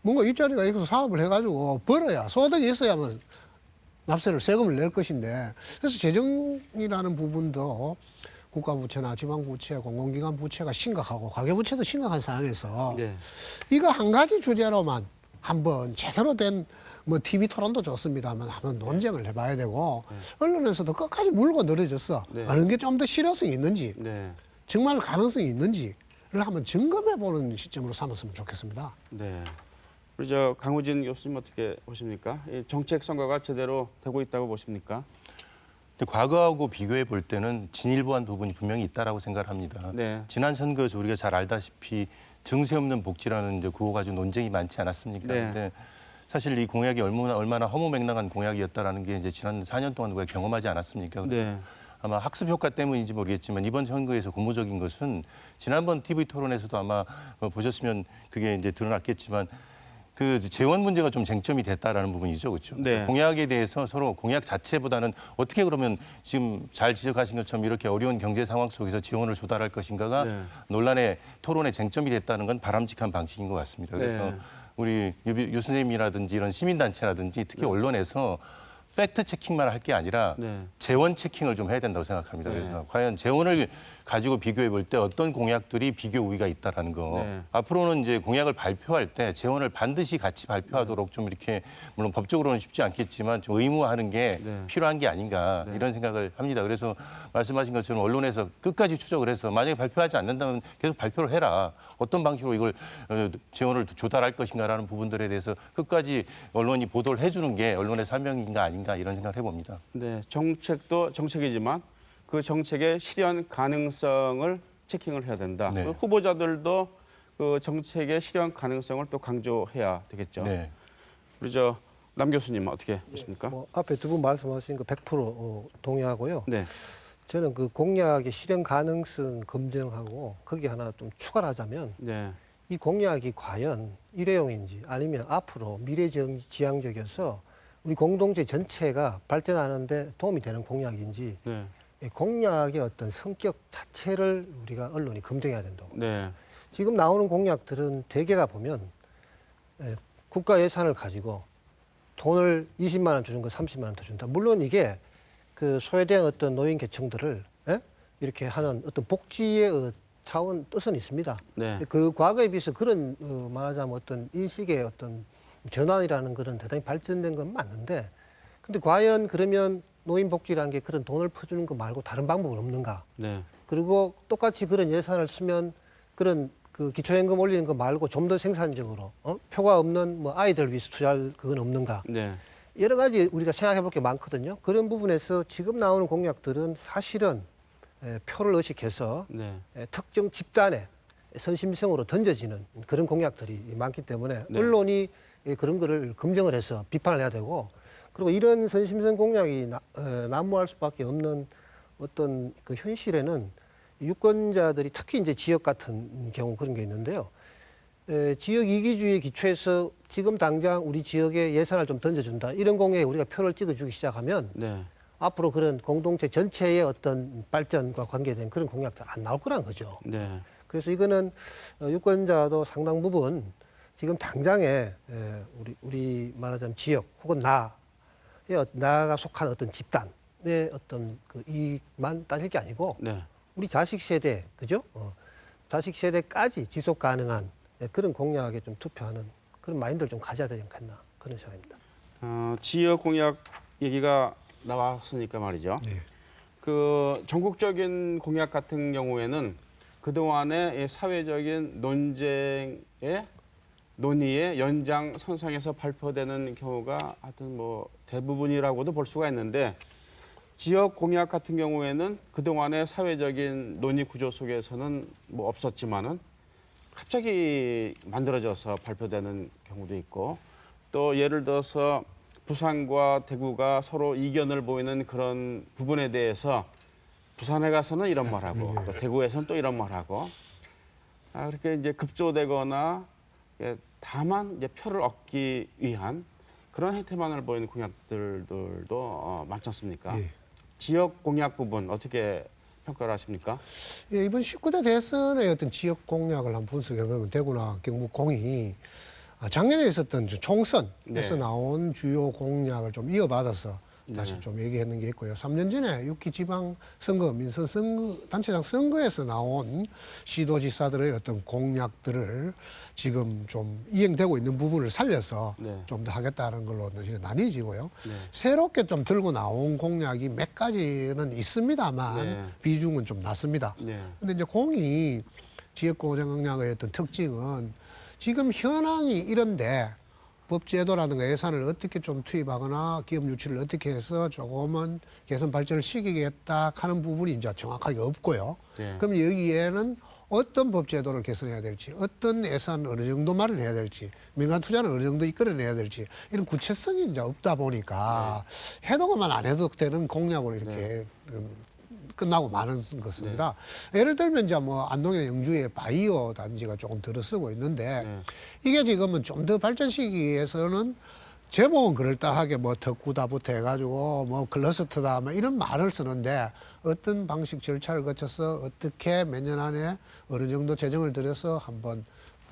뭔가 일자리가 있어서 사업을 해가지고 벌어야 소득이 있어야만 납세를 세금을 낼 것인데 그래서 재정이라는 부분도 국가부채나 지방부채, 공공기관 부채가 심각하고 가계부채도 심각한 상황에서 네. 이거 한 가지 주제로만 한번 제대로 된 뭐 TV 토론도 좋습니다만 한번 논쟁을 해봐야 되고 언론에서도 끝까지 물고 늘어졌어. 네. 어느 게 좀 더 실효성이 있는지 네. 정말 가능성이 있는지를 한번 점검해보는 시점으로 삼았으면 좋겠습니다. 네. 우리 저 강우진 교수님 어떻게 보십니까? 이 정책 선거가 제대로 되고 있다고 보십니까? 근데 과거하고 비교해 볼 때는 진일보한 부분이 분명히 있다라고 생각을 합니다. 네. 지난 선거에서 우리가 잘 알다시피 증세 없는 복지라는 이제 구호 가지고 논쟁이 많지 않았습니까? 네. 근데 사실 이 공약이 얼마나 허무맹랑한 공약이었다라는 게 이제 지난 4년 동안 우리가 경험하지 않았습니까? 네. 아마 학습 효과 때문인지 모르겠지만 이번 선거에서 고무적인 것은 지난번 TV 토론에서도 아마 보셨으면 그게 이제 드러났겠지만 그 재원 문제가 좀 쟁점이 됐다라는 부분이죠, 그렇죠? 네. 공약에 대해서 서로 공약 자체보다는 어떻게 그러면 지금 잘 지적하신 것처럼 이렇게 어려운 경제 상황 속에서 지원을 조달할 것인가가 네. 논란의 토론의 쟁점이 됐다는 건 바람직한 방식인 것 같습니다. 그래서 네. 우리 유 선생님이라든지 이런 시민단체라든지 특히 언론에서 팩트 체킹만 할 게 아니라 네. 재원 체킹을 좀 해야 된다고 생각합니다. 네. 그래서 과연 재원을 가지고 비교해 볼 때 어떤 공약들이 비교 우위가 있다라는 거. 네. 앞으로는 이제 공약을 발표할 때 재원을 반드시 같이 발표하도록 좀 이렇게 물론 법적으로는 쉽지 않겠지만 좀 의무화하는 게 네. 필요한 게 아닌가 네. 이런 생각을 합니다. 그래서 말씀하신 것처럼 언론에서 끝까지 추적을 해서 만약에 발표하지 않는다면 계속 발표를 해라. 어떤 방식으로 이걸 재원을 조달할 것인가라는 부분들에 대해서 끝까지 언론이 보도를 해주는 게 언론의 사명인가 아닌가 이런 생각을 해봅니다. 네. 정책도 정책이지만 그 정책의 실현 가능성을 체킹을 해야 된다. 네. 그 후보자들도 그 정책의 실현 가능성을 또 강조해야 되겠죠. 네. 우리 저 남 교수님 어떻게 보십니까? 뭐 앞에 두 분 말씀하신 거 100% 동의하고요. 네. 저는 그 공약의 실현 가능성 검증하고 거기 하나 좀 추가를 하자면 네. 이 공약이 과연 일회용인지 아니면 앞으로 미래지향적이어서 우리 공동체 전체가 발전하는데 도움이 되는 공약인지 네. 이 공약의 어떤 성격 자체를 우리가 언론이 검증해야 된다고. 네. 지금 나오는 공약들은 대개가 보면 국가 예산을 가지고 돈을 20만 원 주는 거 30만 원 더 준다. 물론 이게 그 소외된 어떤 노인 계층들을 이렇게 하는 어떤 복지의 차원 뜻은 있습니다. 네. 그 과거에 비해서 그런 말하자면 어떤 인식의 어떤 전환이라는 그런 대단히 발전된 건 맞는데, 근데 과연 그러면 노인 복지라는 게 그런 돈을 퍼주는 거 말고 다른 방법은 없는가? 네. 그리고 똑같이 그런 예산을 쓰면 그런 그 기초연금 올리는 거 말고 좀 더 생산적으로 표가 없는 뭐 아이들 위해서 투자할 그건 없는가? 네. 여러 가지 우리가 생각해 볼 게 많거든요. 그런 부분에서 지금 나오는 공약들은 사실은 표를 의식해서 네. 특정 집단에 선심성으로 던져지는 그런 공약들이 많기 때문에 네. 언론이 그런 거를 검증을 해서 비판을 해야 되고, 그리고 이런 선심성 공약이 난무할 수밖에 없는 어떤 그 현실에는 유권자들이 특히 이제 지역 같은 경우 그런 게 있는데요. 지역 이기주의 기초에서 지금 당장 우리 지역에 예산을 좀 던져준다, 이런 공약에 우리가 표를 찍어주기 시작하면 네. 앞으로 그런 공동체 전체의 어떤 발전과 관계된 그런 공약들 안 나올 거란 거죠. 네. 그래서 이거는 유권자도 상당 부분 지금 당장에 우리 말하자면 지역 혹은 나가 속한 어떤 집단의 어떤 그 이익만 따질 게 아니고 네. 우리 자식 세대, 그죠? 자식 세대까지 지속 가능한 그런 공약에 좀 투표하는 그런 마인드를 좀 가져야 되지 않겠나, 그런 생각입니다. 지역 공약 얘기가 나왔으니까 말이죠. 네. 그 전국적인 공약 같은 경우에는 그동안의 이 사회적인 논의의 연장선상에서 발표되는 경우가 하여튼 뭐 대부분이라고도 볼 수가 있는데, 지역 공약 같은 경우에는 그동안의 사회적인 논의 구조 속에서는 뭐 없었지만은 갑자기 만들어져서 발표되는 경우도 있고, 또 예를 들어서 부산과 대구가 서로 이견을 보이는 그런 부분에 대해서 부산에 가서는 이런 말하고 또 대구에서는 또 이런 말하고, 그렇게 이제 급조되거나 다만 이제 표를 얻기 위한 그런 행태만을 보이는 공약들도 많지 않습니까? 예. 지역 공약 부분 어떻게 평가를 하십니까? 예, 이번 19대 대선의 어떤 지역 공약을 한번 분석해 보면 대구나 경북 공이 작년에 있었던 총선에서 네. 나온 주요 공약을 좀 이어받아서 다시 네. 좀 얘기했는 게 있고요. 3년 전에 6기 지방선거, 단체장 선거에서 나온 시도지사들의 어떤 공약들을 지금 좀 이행되고 있는 부분을 살려서 네. 좀 더 하겠다는 걸로 나뉘어지고요. 네. 새롭게 좀 들고 나온 공약이 몇 가지는 있습니다만 네. 비중은 좀 낮습니다. 네. 근데 이제 공이 지역공약의 어떤 특징은 지금 현황이 이런데 법제도라든가 예산을 어떻게 좀 투입하거나 기업 유치를 어떻게 해서 조금은 개선 발전을 시키겠다 하는 부분이 이제 정확하게 없고요. 네. 그럼 여기에는 어떤 법제도를 개선해야 될지, 어떤 예산 어느 정도 마련해야 될지, 민간 투자는 어느 정도 이끌어내야 될지, 이런 구체성이 이제 없다 보니까 해도만 안 해도 되는 공약으로 이렇게 끝나고 마는 것입니다. 예를 들면 이제 뭐 안동이나 영주의 바이오 단지가 조금 들어서고 있는데 이게 지금은 좀 더 발전시키기 위해서는 제목은 그럴듯하게 뭐 덕구다부터 해가지고 뭐 클러스터다 뭐 이런 말을 쓰는데 어떤 방식 절차를 거쳐서 어떻게 몇 년 안에 어느 정도 재정을 들여서 한번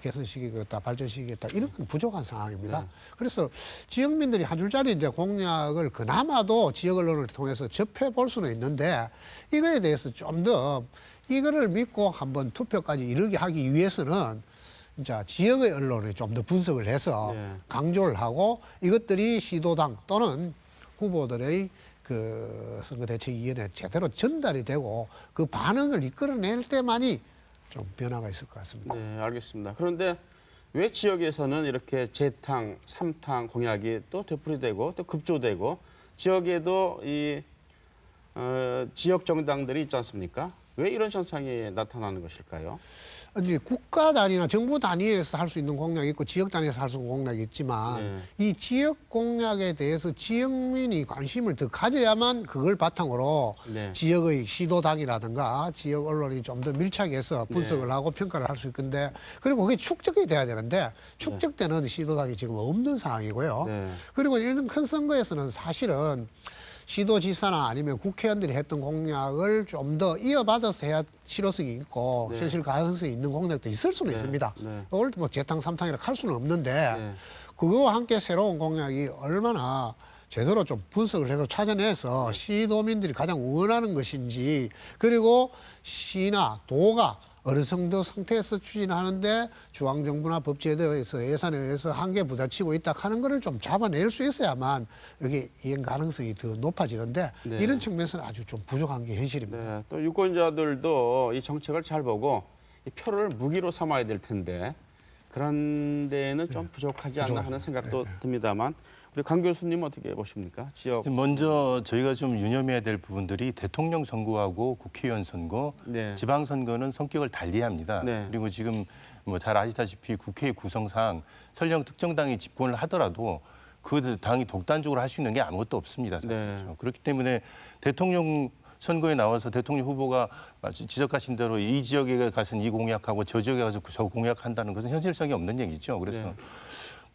개선시키겠다, 발전시키겠다, 이런 건 부족한 상황입니다. 그래서 지역민들이 한 줄짜리 이제 공약을 그나마도 지역 언론을 통해서 접해볼 수는 있는데 이거에 대해서 좀 더 이거를 믿고 한번 투표까지 이르게 하기 위해서는 이제 지역의 언론이 좀 더 분석을 해서 강조를 하고 이것들이 시도당 또는 후보들의 그 선거대책위원회에 제대로 전달이 되고 그 반응을 이끌어낼 때만이 좀 변화가 있을 것 같습니다. 네, 알겠습니다. 그런데 왜 지역에서는 이렇게 재탕, 삼탕 공약이 또 되풀이되고 또 급조되고 지역에도 이 지역 정당들이 있지 않습니까? 왜 이런 현상이 나타나는 것일까요? 이제 국가 단위나 정부 단위에서 할 수 있는 공약이 있고 지역 단위에서 할 수 있는 공약이 있지만 이 지역 공약에 대해서 지역민이 관심을 더 가져야만 그걸 바탕으로 네. 지역의 시도당이라든가 지역 언론이 좀 더 밀착해서 분석을 하고 평가를 할 수 있건데 그리고 그게 축적이 돼야 되는데 축적되는 시도당이 지금 없는 상황이고요. 네. 그리고 이런 큰 선거에서는 사실은 시도지사나 아니면 국회의원들이 했던 공약을 좀 더 이어받아서 해야 실효성이 있고 네. 현실 가능성이 있는 공약도 있을 수는 있습니다. 네. 오늘 뭐 재탕 삼탕이라 할 수는 없는데 네. 그거와 함께 새로운 공약이 얼마나 제대로 좀 분석을 해서 찾아내서 시도민들이 가장 원하는 것인지 그리고 시나 도가 어느 정도 상태에서 추진하는데 중앙정부나 법제도에서 예산에 의해서 한계 부딪히고 있다 하는 거를 좀 잡아낼 수 있어야만 여기 이행 가능성이 더 높아지는데 네. 이런 측면에서는 아주 좀 부족한 게 현실입니다. 네, 또 유권자들도 이 정책을 잘 보고 이 표를 무기로 삼아야 될 텐데 그런 데는 좀 부족하지 않나 하는 생각도 듭니다만 우리 강 교수님 어떻게 보십니까? 지역 먼저 저희가 좀 유념해야 될 부분들이 대통령 선거하고 국회의원 선거, 네. 지방 선거는 성격을 달리합니다. 네. 그리고 지금 뭐 잘 아시다시피 국회 구성상 설령 특정 당이 집권을 하더라도 그 당이 독단적으로 할 수 있는 게 아무것도 없습니다. 사실. 네. 그렇기 때문에 대통령 선거에 나와서 대통령 후보가 지적하신 대로 이 지역에 가서는 이 공약하고 저 지역에 가서 저 공약한다는 것은 현실성이 없는 얘기죠. 그래서 네.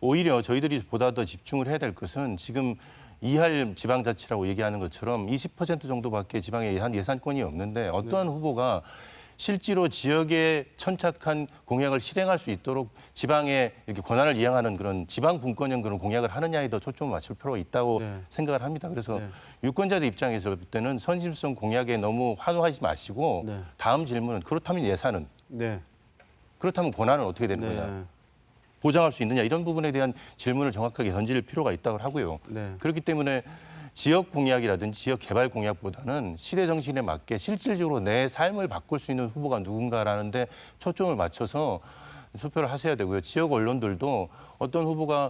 오히려 저희들이 보다 더 집중을 해야 될 것은 지금 이할 지방자치라고 얘기하는 것처럼 20% 정도밖에 지방에 예산권이 없는데 어떠한 후보가 실제로 지역에 천착한 공약을 실행할 수 있도록 지방에 이렇게 권한을 이양하는 그런 지방 분권형 그런 공약을 하느냐에 더 초점을 맞출 필요가 있다고 네. 생각을 합니다. 그래서 네. 유권자들 입장에서 볼 때는 선심성 공약에 너무 환호하지 마시고 네. 다음 질문은 그렇다면 예산은 네. 그렇다면 권한은 어떻게 되는 거냐. 네. 보장할 수 있느냐 이런 부분에 대한 질문을 정확하게 던질 필요가 있다고 하고요. 네. 그렇기 때문에 지역 공약이라든지 지역 개발 공약보다는 시대 정신에 맞게 실질적으로 내 삶을 바꿀 수 있는 후보가 누군가라는 데 초점을 맞춰서 투표를 하셔야 되고요. 지역 언론들도 어떤 후보가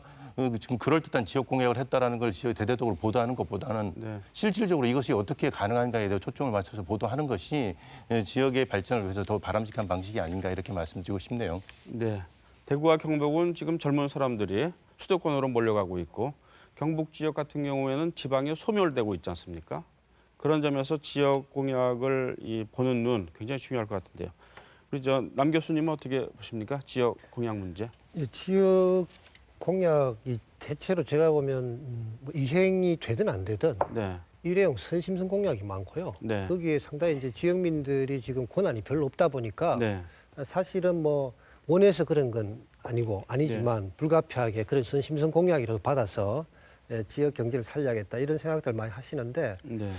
지금 그럴듯한 지역 공약을 했다라는 걸 지역 대대적으로 보도하는 것보다는 네. 실질적으로 이것이 어떻게 가능한가에 대해 초점을 맞춰서 보도하는 것이 지역의 발전을 위해서 더 바람직한 방식이 아닌가 이렇게 말씀드리고 싶네요. 네. 대구와 경북은 지금 젊은 사람들이 수도권으로 몰려가고 있고 경북 지역 같은 경우에는 지방에 소멸되고 있지 않습니까? 그런 점에서 지역 공약을 보는 눈 굉장히 중요할 것 같은데요. 우리 남 교수님은 어떻게 보십니까? 지역 공약 문제. 이 지역 공약이 대체로 제가 보면 뭐 이행이 되든 안 되든 네. 일회용 선심성 공약이 많고요. 네. 거기에 상당히 이제 지역민들이 지금 권한이 별로 없다 보니까 네. 사실은 뭐 원해서 그런 건 아니지만 불가피하게 그런 선심성 공약이라도 받아서 지역 경제를 살려야겠다 이런 생각들 많이 하시는데 네.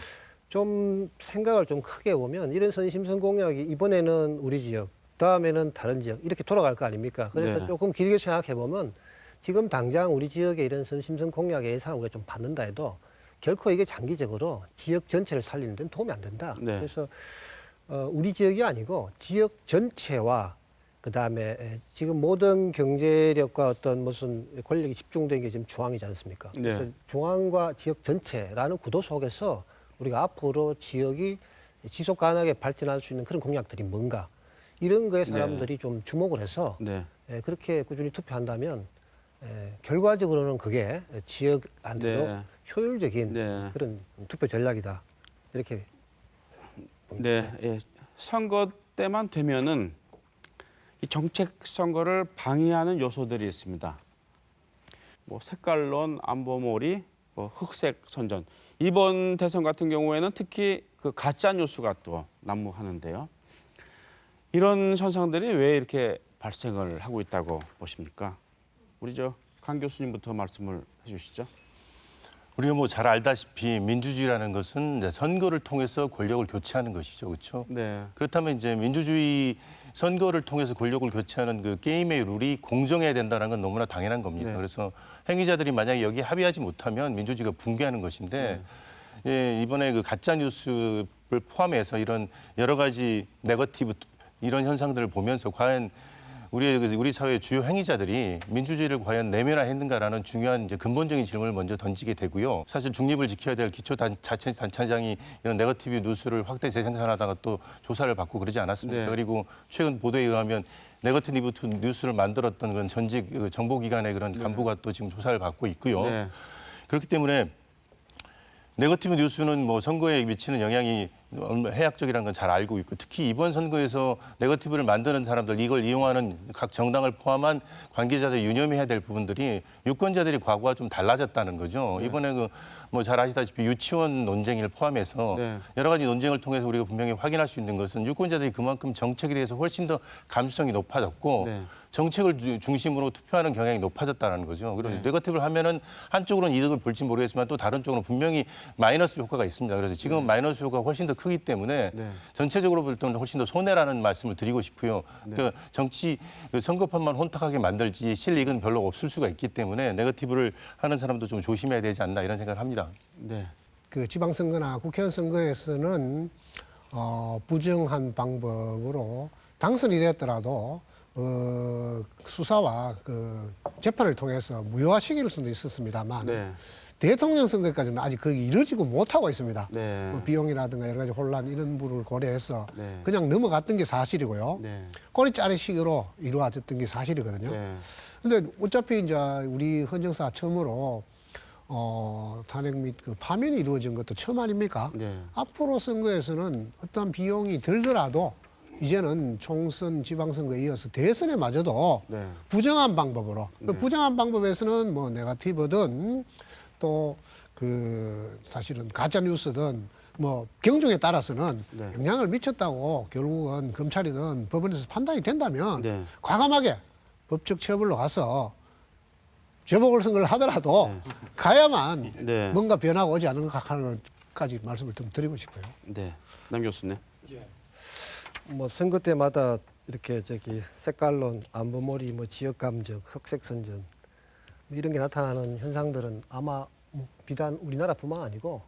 좀 생각을 좀 크게 보면 이런 선심성 공약이 이번에는 우리 지역, 다음에는 다른 지역 이렇게 돌아갈 거 아닙니까? 그래서 네. 조금 길게 생각해 보면 지금 당장 우리 지역에 이런 선심성 공약의 예산을 우리가 좀 받는다 해도 결코 이게 장기적으로 지역 전체를 살리는 데는 도움이 안 된다. 네. 그래서 우리 지역이 아니고 지역 전체와 그다음에 지금 모든 경제력과 어떤 무슨 권력이 집중된 게 지금 중앙이지 않습니까? 네. 그래서 중앙과 지역 전체라는 구도 속에서 우리가 앞으로 지역이 지속 가능하게 발전할 수 있는 그런 공약들이 뭔가 이런 거에 사람들이 좀 주목을 해서 네. 그렇게 꾸준히 투표한다면 결과적으로는 그게 지역한테도 네. 효율적인 네. 그런 투표 전략이다. 이렇게 네. 예. 선거 때만 되면은 이 정책 선거를 방해하는 요소들이 있습니다. 뭐 색깔론, 안보몰이, 뭐 흑색 선전. 이번 대선 같은 경우에는 특히 그 가짜 뉴스가 또 난무하는데요. 이런 현상들이 왜 이렇게 발생을 하고 있다고 보십니까? 우리 강 교수님부터 말씀을 해주시죠. 우리가 뭐 잘 알다시피 민주주의라는 것은 이제 선거를 통해서 권력을 교체하는 것이죠, 그렇죠? 네. 그렇다면 이제 민주주의 선거를 통해서 권력을 교체하는 그 게임의 룰이 공정해야 된다는 건 너무나 당연한 겁니다. 네. 그래서 행위자들이 만약에 여기에 합의하지 못하면 민주주의가 붕괴하는 것인데 예, 이번에 그 가짜 뉴스를 포함해서 이런 여러 가지 네거티브 이런 현상들을 보면서 과연 우리 사회의 주요 행위자들이 민주주의를 과연 내면화했는가라는 중요한 이제 근본적인 질문을 먼저 던지게 되고요. 사실 중립을 지켜야 될 기초자치단체장이 이런 네거티브 뉴스를 확대 재생산하다가 또 조사를 받고 그러지 않았습니까? 네. 그리고 최근 보도에 의하면 네거티브 뉴스를 만들었던 그런 전직 정보기관의 그런 간부가 또 지금 조사를 받고 있고요. 네. 그렇기 때문에 네거티브 뉴스는 뭐 선거에 미치는 영향이 해악적이라는 건 잘 알고 있고 특히 이번 선거에서 네거티브를 만드는 사람들 이걸 이용하는 각 정당을 포함한 관계자들이 유념해야 될 부분들이 유권자들이 과거와 좀 달라졌다는 거죠. 이번에 그 뭐 잘 아시다시피 유치원 논쟁을 포함해서 네. 여러 가지 논쟁을 통해서 우리가 분명히 확인할 수 있는 것은 유권자들이 그만큼 정책에 대해서 훨씬 더 감수성이 높아졌고 네. 정책을 중심으로 투표하는 경향이 높아졌다는 거죠. 그리고 네거티브를 하면은 한쪽으로는 이득을 볼지 모르겠지만 또 다른 쪽으로는 분명히 마이너스 효과가 있습니다. 그래서 지금 마이너스 효과가 훨씬 더 크기 때문에 네. 전체적으로 볼 때는 훨씬 더 손해라는 말씀을 드리고 싶고요. 그 정치 선거판만 혼탁하게 만들지 실익은 별로 없을 수가 있기 때문에 네거티브를 하는 사람도 좀 조심해야 되지 않나 이런 생각을 합니다. 네. 그 지방선거나 국회의원 선거에서는 부정한 방법으로 당선이 되었더라도 수사와 그 재판을 통해서 무효화시킬 수도 있었습니다만 네. 대통령 선거까지는 아직 그게 이루어지고 못하고 있습니다. 네. 뭐 비용이라든가 여러 가지 혼란 이런 부분을 고려해서 네. 그냥 넘어갔던 게 사실이고요. 네. 꼬리짜리식으로 이루어졌던 게 사실이거든요. 네. 근데 어차피 이제 우리 헌정사 처음으로 탄핵 및 그 파면이 이루어진 것도 처음 아닙니까? 네. 앞으로 선거에서는 어떤 비용이 들더라도 이제는 총선, 지방선거에 이어서 대선에 마저도 네. 부정한 방법으로 그 부정한 방법에서는 뭐 네거티브든 또 그 사실은 가짜 뉴스든 뭐 경중에 따라서는 네. 영향을 미쳤다고 결국은 검찰이든 법원에서 판단이 된다면 네. 과감하게 법적 처벌로 가서 재보궐선거를 하더라도 가야만 네. 뭔가 변화가 오지 않는가 하는 것까지 말씀을 좀 드리고 싶어요. 네. 남 교수님. 뭐 선거 때마다 이렇게 색깔론, 안보몰이, 뭐 지역 감정, 흑색 선전 뭐 이런 게 나타나는 현상들은 아마 뭐 비단 우리나라뿐만 아니고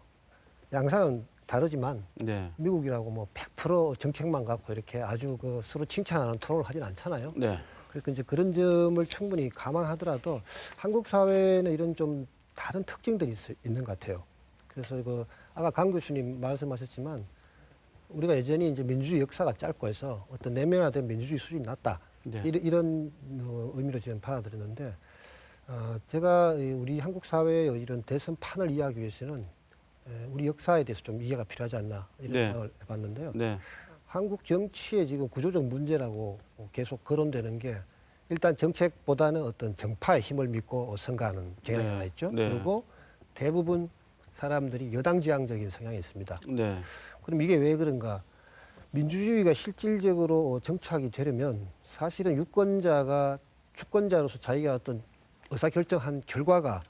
양상은 다르지만 네. 미국이라고 뭐 100% 정책만 갖고 이렇게 아주 그 서로 칭찬하는 토론을 하진 않잖아요. 네. 그러니까 이제 그런 점을 충분히 감안하더라도 한국 사회는 이런 좀 다른 특징들이 있는 것 같아요. 그래서 그 아까 강 교수님 말씀하셨지만 우리가 여전히 이제 민주주의 역사가 짧고 해서 어떤 내면화된 민주주의 수준이 낮다. 네. 이런 의미로 지금 받아들였는데 제가 우리 한국 사회의 이런 대선판을 이해하기 위해서는 우리 역사에 대해서 좀 이해가 필요하지 않나 이런 네. 생각을 해봤는데요. 네. 한국 정치의 지금 구조적 문제라고 계속 거론되는 게 일단 정책보다는 어떤 정파의 힘을 믿고 선거하는 경향이 네. 하나 있죠. 네. 그리고 대부분 사람들이 여당지향적인 성향이 있습니다. 네. 그럼 이게 왜 그런가? 민주주의가 실질적으로 정착이 되려면 사실은 유권자가 주권자로서 자기가 어떤 의사결정한 결과가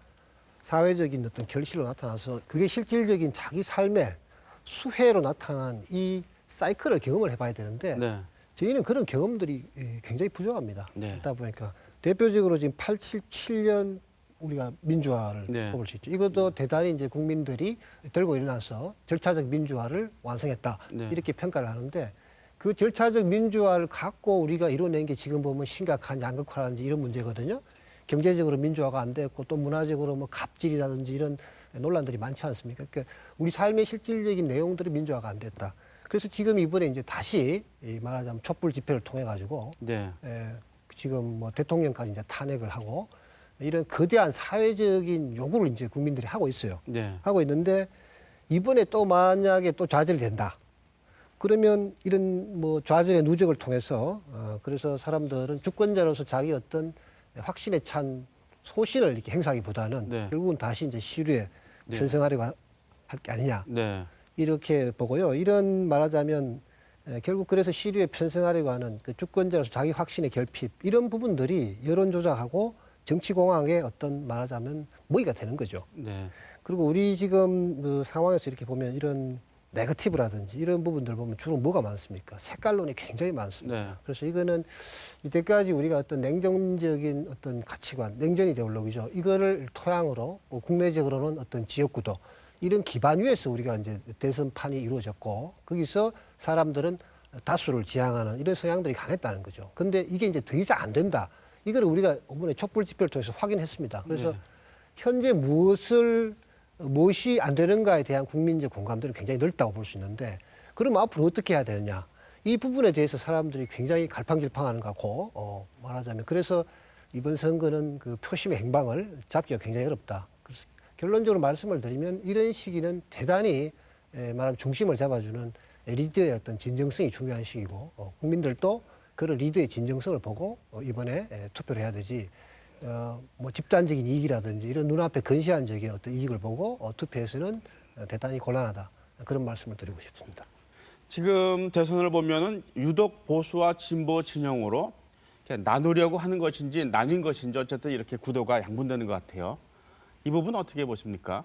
사회적인 어떤 결실로 나타나서 그게 실질적인 자기 삶의 수혜로 나타난 이 사이클을 경험을 해봐야 되는데 네. 저희는 그런 경험들이 굉장히 부족합니다. 네. 그러다 보니까 대표적으로 지금 87년 우리가 민주화를 네. 꼽을 수 있죠. 이것도 대단히 이제 국민들이 들고 일어나서 절차적 민주화를 완성했다. 네. 이렇게 평가를 하는데 그 절차적 민주화를 갖고 우리가 이뤄낸 게 지금 보면 심각한 양극화라든지 이런 문제거든요. 경제적으로 민주화가 안 됐고 또 문화적으로 뭐 갑질이라든지 이런 논란들이 많지 않습니까? 그러니까 우리 삶의 실질적인 내용들이 민주화가 안 됐다. 그래서 지금 이번에 이제 다시 말하자면 촛불 집회를 통해 가지고 네. 지금 뭐 대통령까지 이제 탄핵을 하고 이런 거대한 사회적인 요구를 이제 국민들이 하고 있어요. 네. 하고 있는데 이번에 또 만약에 또 좌절이 된다. 그러면 이런 뭐 좌절의 누적을 통해서 그래서 사람들은 주권자로서 자기 어떤 확신에 찬 소신을 이렇게 행사하기보다는 네. 결국은 다시 이제 시류에 네. 편승하려고 할 게 아니냐. 네. 이렇게 보고요. 이런 말하자면 결국 그래서 시류에 편승하려고 하는 그 주권자로서 자기 확신의 결핍 이런 부분들이 여론 조작하고 정치 공황의 어떤 말하자면 모의가 되는 거죠. 네. 그리고 우리 지금 그 상황에서 이렇게 보면 이런 네거티브라든지 이런 부분들 보면 주로 뭐가 많습니까? 색깔론이 굉장히 많습니다. 네. 그래서 이거는 이때까지 우리가 어떤 냉정적인 어떤 가치관, 냉전 이데올로기죠. 이거를 토양으로 국내적으로는 어떤 지역구도 이런 기반 위에서 우리가 이제 대선판이 이루어졌고 거기서 사람들은 다수를 지향하는 이런 성향들이 강했다는 거죠. 근데 이게 이제 더 이상 안 된다. 이거를 우리가 이번에 촛불 집회를 통해서 확인했습니다. 그래서 네. 현재 무엇이 안 되는가에 대한 국민적 공감들은 굉장히 넓다고 볼 수 있는데 그럼 앞으로 어떻게 해야 되느냐. 이 부분에 대해서 사람들이 굉장히 갈팡질팡하는 것 같고 말하자면 그래서 이번 선거는 그 표심의 행방을 잡기가 굉장히 어렵다. 그래서 결론적으로 말씀을 드리면 이런 시기는 대단히 말하면 중심을 잡아주는 리더의 어떤 진정성이 중요한 시기고 국민들도 그런 리더의 진정성을 보고 이번에 투표를 해야 되지 뭐 집단적인 이익이라든지 이런 눈앞에 근시한 적인 어떤 이익을 보고 투표해서는 대단히 곤란하다. 그런 말씀을 드리고 싶습니다. 지금 대선을 보면은 유독 보수와 진보 진영으로 이렇게 나누려고 하는 것인지 나뉜 것인지 어쨌든 이렇게 구도가 양분되는 것 같아요. 이 부분 어떻게 보십니까?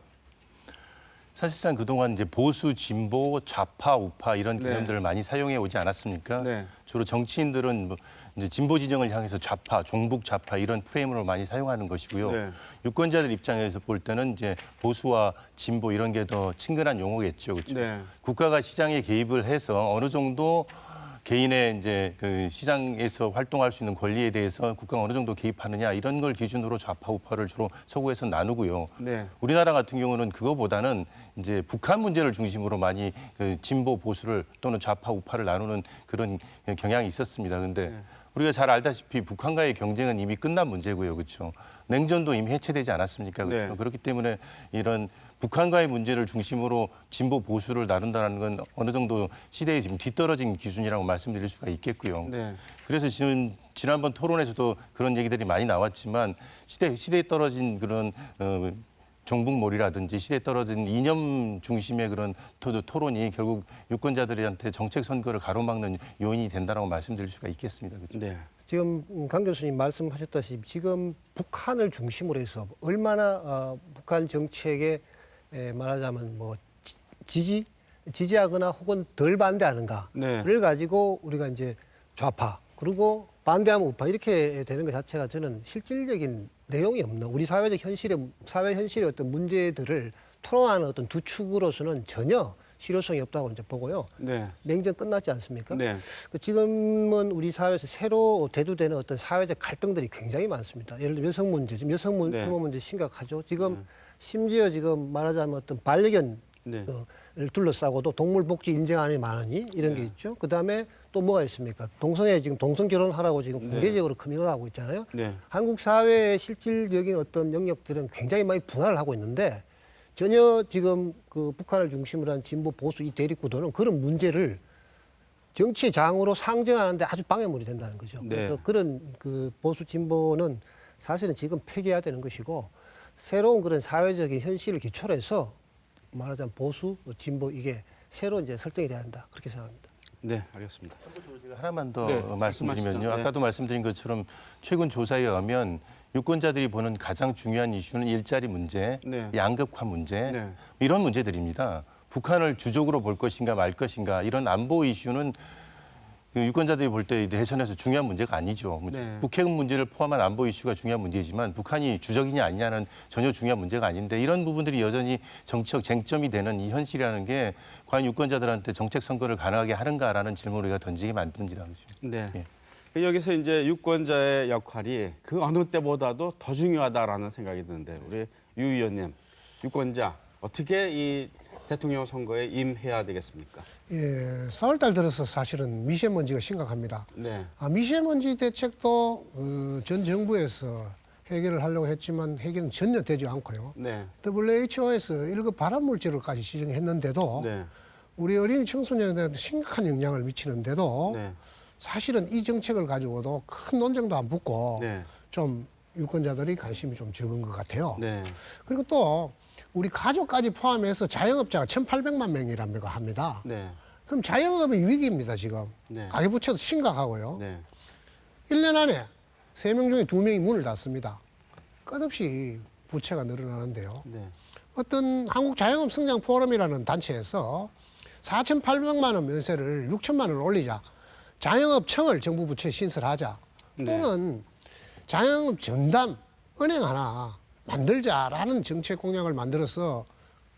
사실상 그동안 이제 보수, 진보, 좌파, 우파 이런 네. 개념들을 많이 사용해 오지 않았습니까? 네. 주로 정치인들은 뭐 이제 진보 진영을 향해서 좌파, 종북 좌파 이런 프레임으로 많이 사용하는 것이고요. 네. 유권자들 입장에서 볼 때는 이제 보수와 진보 이런 게 더 친근한 용어겠죠. 그렇죠? 네. 국가가 시장에 개입을 해서 어느 정도 개인의 이제 그 시장에서 활동할 수 있는 권리에 대해서 국가가 어느 정도 개입하느냐 이런 걸 기준으로 좌파 우파를 주로 서구에서 나누고요. 네. 우리나라 같은 경우는 그거보다는 이제 북한 문제를 중심으로 많이 그 진보 보수를 또는 좌파 우파를 나누는 그런 경향이 있었습니다. 근데 우리가 잘 알다시피 북한과의 경쟁은 이미 끝난 문제고요. 그렇죠? 냉전도 이미 해체되지 않았습니까? 그렇죠? 네. 그렇기 때문에 이런 북한과의 문제를 중심으로 진보 보수를 나눈다는 건 어느 정도 시대에 지금 뒤떨어진 기준이라고 말씀드릴 수가 있겠고요. 네. 그래서 지난번 토론에서도 그런 얘기들이 많이 나왔지만 시대에 떨어진 그런 종북몰이라든지 시대에 떨어진 이념 중심의 그런 토론이 결국 유권자들한테 정책 선거를 가로막는 요인이 된다라고 말씀드릴 수가 있겠습니다. 그렇죠? 네. 지금 강 교수님 말씀하셨다시피 지금 북한을 중심으로 해서 얼마나 북한 정책에 말하자면 뭐 지지하거나 혹은 덜 반대하는가를 네. 가지고 우리가 이제 좌파 그리고 반대하면 우파 이렇게 되는 것 자체가 저는 실질적인 내용이 없는 우리 사회 현실의 어떤 문제들을 토론하는 어떤 두 축으로서는 전혀 실효성이 없다고 이제 보고요. 네. 냉전 끝났지 않습니까? 네. 지금은 우리 사회에서 새로 대두되는 어떤 사회적 갈등들이 굉장히 많습니다. 예를 들면 여성 문제, 지금 여성 네. 혐오 문제 심각하죠. 지금 심지어 지금 말하자면 어떤 반려견을 네. 둘러싸고도 동물 복지 인정안이 많으니 이런 게 있죠. 그 다음에 또 뭐가 있습니까? 지금 동성 결혼하라고 지금 공개적으로 커밍아웃하고 있잖아요. 네. 한국 사회의 실질적인 어떤 영역들은 굉장히 많이 분화를 하고 있는데 전혀 지금 그 북한을 중심으로 한 진보 보수 이 대립구도는 그런 문제를 정치의 장으로 상정하는데 아주 방해물이 된다는 거죠. 네. 그래서 그런 그 보수 진보는 사실은 지금 폐기해야 되는 것이고 새로운 그런 사회적인 현실을 기초로 해서 말하자면 보수, 진보 이게 새로 이제 설정이 돼야 한다. 그렇게 생각합니다. 네, 알겠습니다. 제가 하나만 더 네, 말씀드리면요. 말씀하시죠. 네. 아까도 말씀드린 것처럼 최근 조사에 의하면 유권자들이 보는 가장 중요한 이슈는 일자리 문제, 네. 양극화 문제 네. 이런 문제들입니다. 북한을 주적으로 볼 것인가 말 것인가 이런 안보 이슈는 유권자들이 볼 때 대선에서 중요한 문제가 아니죠. 네. 북핵 문제를 포함한 안보 이슈가 중요한 문제지만 북한이 주적이냐 아니냐는 전혀 중요한 문제가 아닌데 이런 부분들이 여전히 정치적 쟁점이 되는 이 현실이라는 게 과연 유권자들한테 정책 선거를 가능하게 하는가라는 질문을 우리가 던지게 만듭니다. 그렇죠? 네. 예. 여기서 이제 유권자의 역할이 그 어느 때보다도 더 중요하다라는 생각이 드는데 우리 유 의원님, 유권자 어떻게 이 대통령 선거에 임해야 되겠습니까? 예, 4월달 들어서 사실은 미세먼지가 심각합니다. 네. 미세먼지 대책도 전 정부에서 해결을 하려고 했지만 해결은 전혀 되지 않고요. 네. WHO에서 1급 발암물질로까지 지정했는데도 네. 우리 어린 청소년들한테 심각한 영향을 미치는데도 네. 사실은 이 정책을 가지고도 큰 논쟁도 안 붙고 네. 좀 유권자들이 관심이 좀 적은 것 같아요. 네. 그리고 또 우리 가족까지 포함해서 자영업자가 1,800만 명이랍니다 합니다. 네. 그럼 자영업의 위기입니다, 지금. 네. 가계부채도 심각하고요. 네. 1년 안에 3명 중에 2명이 문을 닫습니다. 끝없이 부채가 늘어나는데요. 네. 어떤 한국자영업 성장 포럼이라는 단체에서 4,800만 원 면세를 6천만 원을 올리자. 자영업청을 정부 부처에 신설하자. 네. 또는 자영업 전담 은행 하나 만들자라는 정책 공약을 만들어서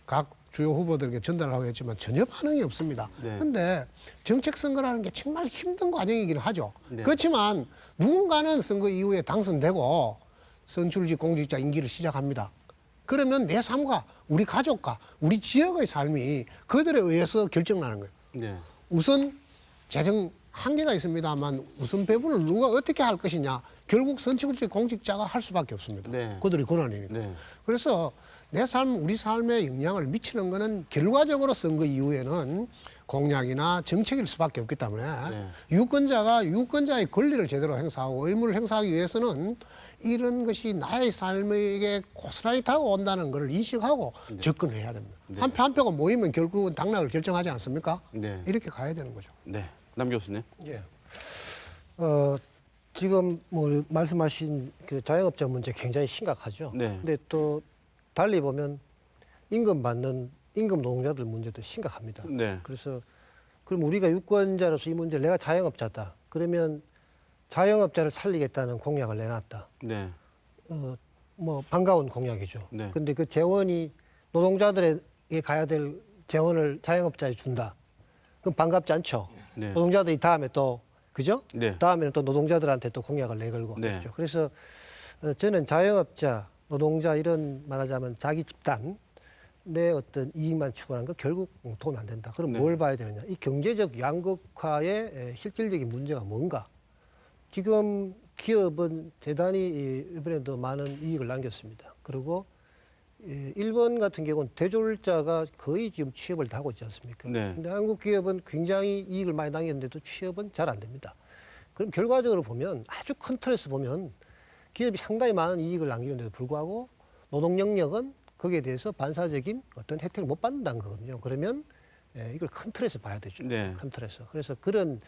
각 주요 후보들에게 전달하고 했지만 전혀 반응이 없습니다. 네. 그런데 정책 선거라는 게 정말 힘든 과정이긴 하죠. 네. 그렇지만 누군가는 선거 이후에 당선되고 선출직 공직자 임기를 시작합니다. 그러면 내 삶과 우리 가족과 우리 지역의 삶이 그들에 의해서 결정나는 거예요. 네. 우선 재정 한계가 있습니다만 우선 배분을 누가 어떻게 할 것이냐 결국 선출직 공직자가 할 수밖에 없습니다. 네. 그들의 권한이니까. 네. 그래서 내 삶, 우리 삶에 영향을 미치는 거는 결과적으로 선거 이후에는 공약이나 정책일 수밖에 없기 때문에 네. 유권자가 유권자의 권리를 제대로 행사하고 의무를 행사하기 위해서는 이런 것이 나의 삶에게 고스란히 다가온다는 것을 인식하고 접근을 해야 됩니다. 한 표 한 표가 모이면 결국은 당락을 결정하지 않습니까? 네. 이렇게 가야 되는 거죠. 네. 남 교수님. 예. 지금 뭐 말씀하신 그 자영업자 문제 굉장히 심각하죠. 네. 근데 또 달리 보면 임금 받는 임금 노동자들 문제도 심각합니다. 네. 그래서 그럼 우리가 유권자로서 이 문제를 내가 자영업자다. 그러면 자영업자를 살리겠다는 공약을 내놨다. 네. 뭐 반가운 공약이죠. 네. 근데 그 재원이 노동자들에게 가야 될 재원을 자영업자에 준다. 그럼 반갑지 않죠. 네. 노동자들이 다음에 또 그죠? 네. 다음에는 또 노동자들한테 또 공약을 내걸고 네. 그랬죠. 그래서 저는 자영업자, 노동자 이런 말하자면 자기 집단 내 어떤 이익만 추구하는 거 결국 돈 안 된다. 그럼 네. 뭘 봐야 되느냐? 이 경제적 양극화의 실질적인 문제가 뭔가? 지금 기업은 대단히 이번에도 많은 이익을 남겼습니다. 그리고 일본 같은 경우는 대졸자가 거의 지금 취업을 다 하고 있지 않습니까? 네. 근데 한국 기업은 굉장히 이익을 많이 남겼는데도 취업은 잘 안 됩니다. 그럼 결과적으로 보면 아주 큰 틀에서 보면 기업이 상당히 많은 이익을 남기는데도 불구하고 노동 영역은 거기에 대해서 반사적인 어떤 혜택을 못 받는다는 거거든요. 그러면 이걸 큰 틀에서 봐야 되죠. 네. 큰 틀에서. 그래서 그런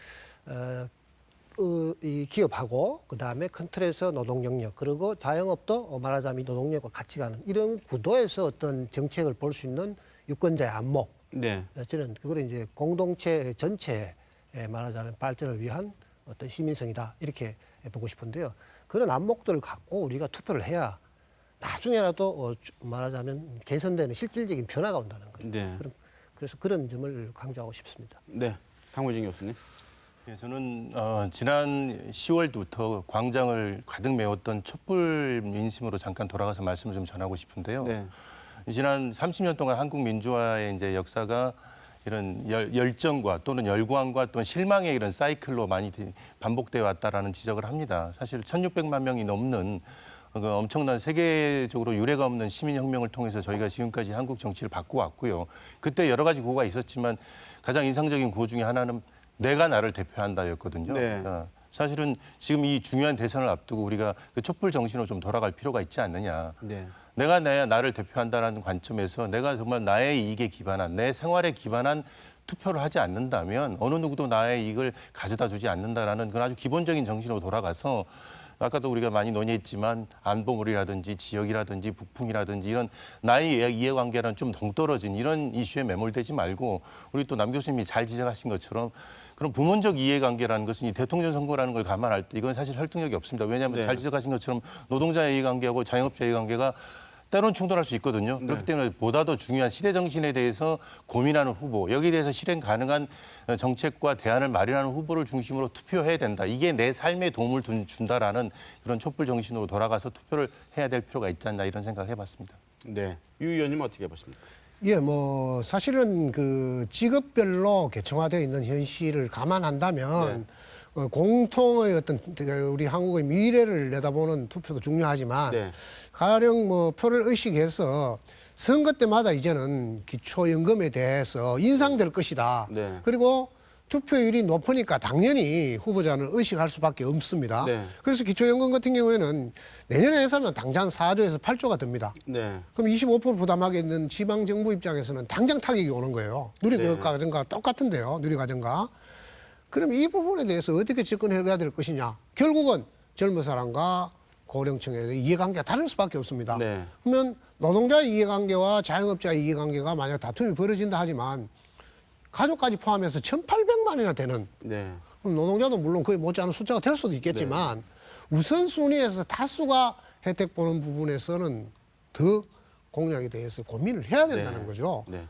이 기업하고 그다음에 큰 틀에서 노동 영역 그리고 자영업도 말하자면 이 노동 영역과 같이 가는 이런 구도에서 어떤 정책을 볼 수 있는 유권자의 안목 네. 저는 그거를 이제 공동체 전체에 말하자면 발전을 위한 어떤 시민성이다 이렇게 보고 싶은데요. 그런 안목들을 갖고 우리가 투표를 해야 나중에라도 말하자면 개선되는 실질적인 변화가 온다는 거예요. 네. 그래서 그런 점을 강조하고 싶습니다. 네. 강호진 교수님. 예, 저는 지난 10월부터 광장을 가득 메웠던 촛불 민심으로 잠깐 돌아가서 말씀을 좀 전하고 싶은데요. 네. 지난 30년 동안 한국 민주화의 이제 역사가 이런 열정과 또는 열광과 또는 실망의 이런 사이클로 많이 반복되어 왔다라는 지적을 합니다. 사실 1,600만 명이 넘는 그 엄청난 세계적으로 유례가 없는 시민혁명을 통해서 저희가 지금까지 한국 정치를 바꿔왔고요. 그때 여러 가지 구호가 있었지만 가장 인상적인 구호 중에 하나는 내가 나를 대표한다였거든요. 네. 사실은 지금 이 중요한 대선을 앞두고 우리가 그 촛불 정신으로 좀 돌아갈 필요가 있지 않느냐. 네. 내가 나를 대표한다는 관점에서 내가 정말 나의 이익에 기반한 내 생활에 기반한 투표를 하지 않는다면 어느 누구도 나의 이익을 가져다 주지 않는다라는 그런 아주 기본적인 정신으로 돌아가서 아까도 우리가 많이 논의했지만 안보물이라든지 지역이라든지 북풍이라든지 이런 나의 이해관계랑 좀 동떨어진 이런 이슈에 매몰되지 말고 우리 또 남 교수님이 잘 지적하신 것처럼 그런 부문적 이해관계라는 것은 이 대통령 선거라는 걸 감안할 때 이건 사실 설득력이 없습니다. 왜냐하면 네. 잘 지적하신 것처럼 노동자의 이해관계하고 자영업자의 이해관계가 때로는 충돌할 수 있거든요. 그렇기 때문에 보다 더 중요한 시대 정신에 대해서 고민하는 후보, 여기에 대해서 실행 가능한 정책과 대안을 마련하는 후보를 중심으로 투표해야 된다. 이게 내 삶에 도움을 준다라는 그런 촛불 정신으로 돌아가서 투표를 해야 될 필요가 있지 않나 이런 생각을 해봤습니다. 네. 유 의원님 어떻게 보십니까? 예, 뭐 사실은 그 직업별로 계층화되어 있는 현실을 감안한다면 공통의 어떤 우리 한국의 미래를 내다보는 투표도 중요하지만 네. 가령 뭐 표를 의식해서 선거 때마다 이제는 기초연금에 대해서 인상될 것이다. 네. 그리고 투표율이 높으니까 당연히 후보자는 의식할 수밖에 없습니다. 네. 그래서 기초연금 같은 경우에는 내년에 해서는 당장 4조에서 8조가 됩니다. 네. 그럼 25% 부담하게 있는 지방정부 입장에서는 당장 타격이 오는 거예요. 누리과정과 똑같은데요. 누리과정과. 그럼 이 부분에 대해서 어떻게 접근해야 될 것이냐. 결국은 젊은 사람과 고령층의 이해관계가 다를 수밖에 없습니다. 네. 그러면 노동자의 이해관계와 자영업자의 이해관계가 만약 다툼이 벌어진다 하지만 가족까지 포함해서 1,800만이나 되는 네. 그럼 노동자도 물론 거의 못지않은 숫자가 될 수도 있겠지만 우선순위에서 다수가 혜택 보는 부분에서는 더 공약에 대해서 고민을 해야 된다는 네. 거죠. 네.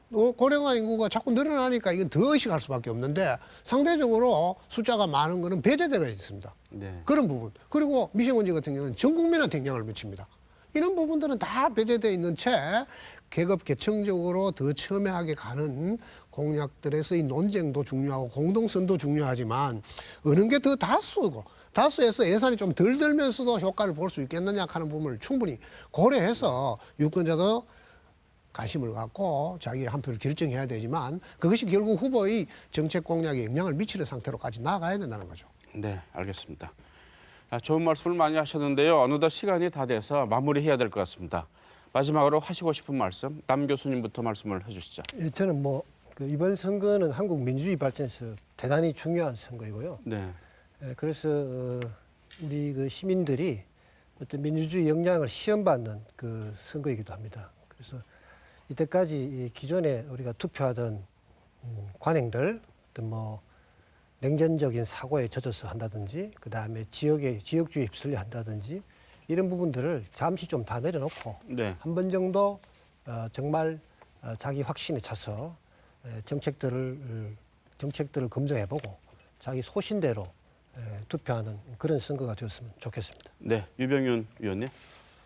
고령화 인구가 자꾸 늘어나니까 이건 더 의식할 수밖에 없는데 상대적으로 숫자가 많은 거는 배제되어 있습니다. 네. 그런 부분. 그리고 미세먼지 같은 경우는 전 국민한테 영향을 미칩니다. 이런 부분들은 다 배제되어 있는 채 계급 계층적으로 더 첨예하게 가는 공약들에서의 논쟁도 중요하고 공동성도 중요하지만 어느 게 더 다수고 다수에서 예산이 좀 덜 들면서도 효과를 볼 수 있겠느냐 하는 부분을 충분히 고려해서 유권자도 관심을 갖고 자기의 한 표를 결정해야 되지만 그것이 결국 후보의 정책 공약에 영향을 미치는 상태로까지 나아가야 된다는 거죠. 네, 알겠습니다. 좋은 말씀을 많이 하셨는데요. 어느덧 시간이 다 돼서 마무리해야 될 것 같습니다. 마지막으로 하시고 싶은 말씀, 남 교수님부터 말씀을 해주시죠. 예, 저는 이번 선거는 한국 민주주의 발전에서 대단히 중요한 선거이고요. 네, 그래서 우리 그 시민들이 어떤 민주주의 역량을 시험받는 그 선거이기도 합니다. 그래서 이때까지 이 기존에 우리가 투표하던 관행들, 어떤 냉전적인 사고에 젖어서 한다든지, 그 다음에 지역주의에 휩쓸려 한다든지 이런 부분들을 잠시 좀 다 내려놓고 네, 한 번 정도 정말 자기 확신에 차서 정책들을 검증해보고 자기 소신대로 투표하는 그런 선거가 되었으면 좋겠습니다. 네, 유병윤 위원님.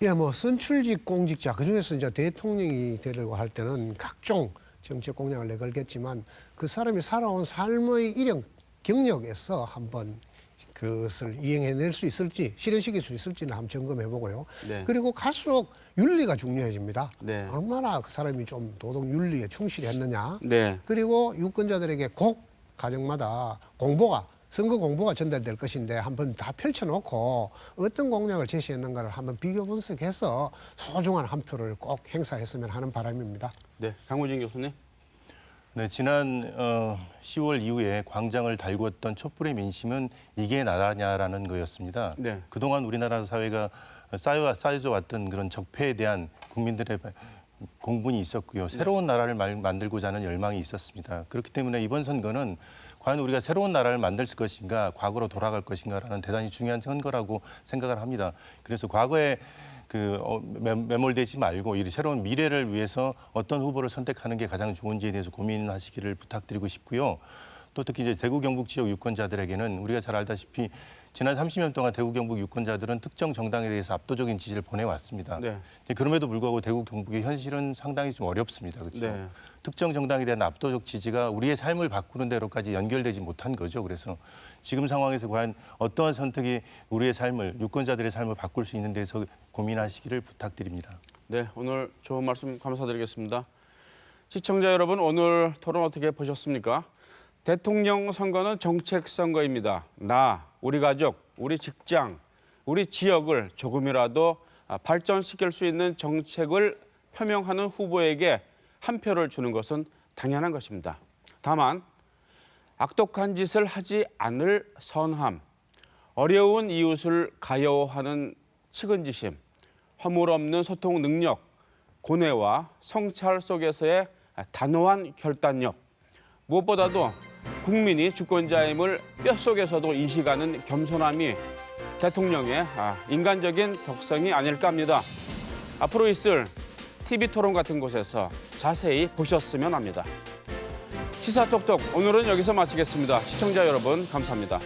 예, 선출직 공직자 그중에서 이제 대통령이 되려고 할 때는 각종 정책 공약을 내걸겠지만 그 사람이 살아온 삶의 이력 경력에서 한번 그것을 이행해낼 수 있을지 실현시킬 수 있을지는 한번 점검해보고요. 네. 그리고 갈수록 윤리가 중요해집니다. 네. 얼마나 그 사람이 좀 도덕 윤리에 충실했느냐. 네, 그리고 유권자들에게 꼭 가정마다 선거 공보가 전달될 것인데 한번 다 펼쳐놓고 어떤 공약을 제시했는가를 한번 비교 분석해서 소중한 한 표를 꼭 행사했으면 하는 바람입니다. 네, 강우진 교수님. 네, 지난 10월 이후에 광장을 달구었던 촛불의 민심은 이게 나라냐라는 거였습니다. 네. 그동안 우리나라 사회가 쌓여져 왔던 그런 적폐에 대한 국민들의 공분이 있었고요. 새로운 나라를 만들고자 하는 열망이 있었습니다. 그렇기 때문에 이번 선거는 과연 우리가 새로운 나라를 만들 것인가, 과거로 돌아갈 것인가라는 대단히 중요한 선거라고 생각을 합니다. 그래서 과거에 매몰되지 말고 이 새로운 미래를 위해서 어떤 후보를 선택하는 게 가장 좋은지에 대해서 고민하시기를 부탁드리고 싶고요. 또 특히 이제 대구 경북 지역 유권자들에게는 우리가 잘 알다시피 지난 30년 동안 대구 경북 유권자들은 특정 정당에 대해서 압도적인 지지를 보내왔습니다. 네. 그럼에도 불구하고 대구 경북의 현실은 상당히 좀 어렵습니다. 그렇죠? 네. 특정 정당에 대한 압도적 지지가 우리의 삶을 바꾸는 데로까지 연결되지 못한 거죠. 그래서 지금 상황에서 과연 어떠한 선택이 우리의 삶을, 유권자들의 삶을 바꿀 수 있는 데서 고민하시기를 부탁드립니다. 네, 오늘 좋은 말씀 감사드리겠습니다. 시청자 여러분, 오늘 토론 어떻게 보셨습니까? 대통령 선거는 정책 선거입니다. 우리 가족, 우리 직장, 우리 지역을 조금이라도 발전시킬 수 있는 정책을 표명하는 후보에게 한 표를 주는 것은 당연한 것입니다. 다만 악독한 짓을 하지 않을 선함, 어려운 이웃을 가여워하는 측은지심, 허물 없는 소통 능력, 고뇌와 성찰 속에서의 단호한 결단력, 무엇보다도 국민이 주권자임을 뼛속에서도 인식하는 겸손함이 대통령의 인간적인 덕성이 아닐까 합니다. 앞으로 있을 TV토론 같은 곳에서 자세히 보셨으면 합니다. 시사톡톡 오늘은 여기서 마치겠습니다. 시청자 여러분 감사합니다.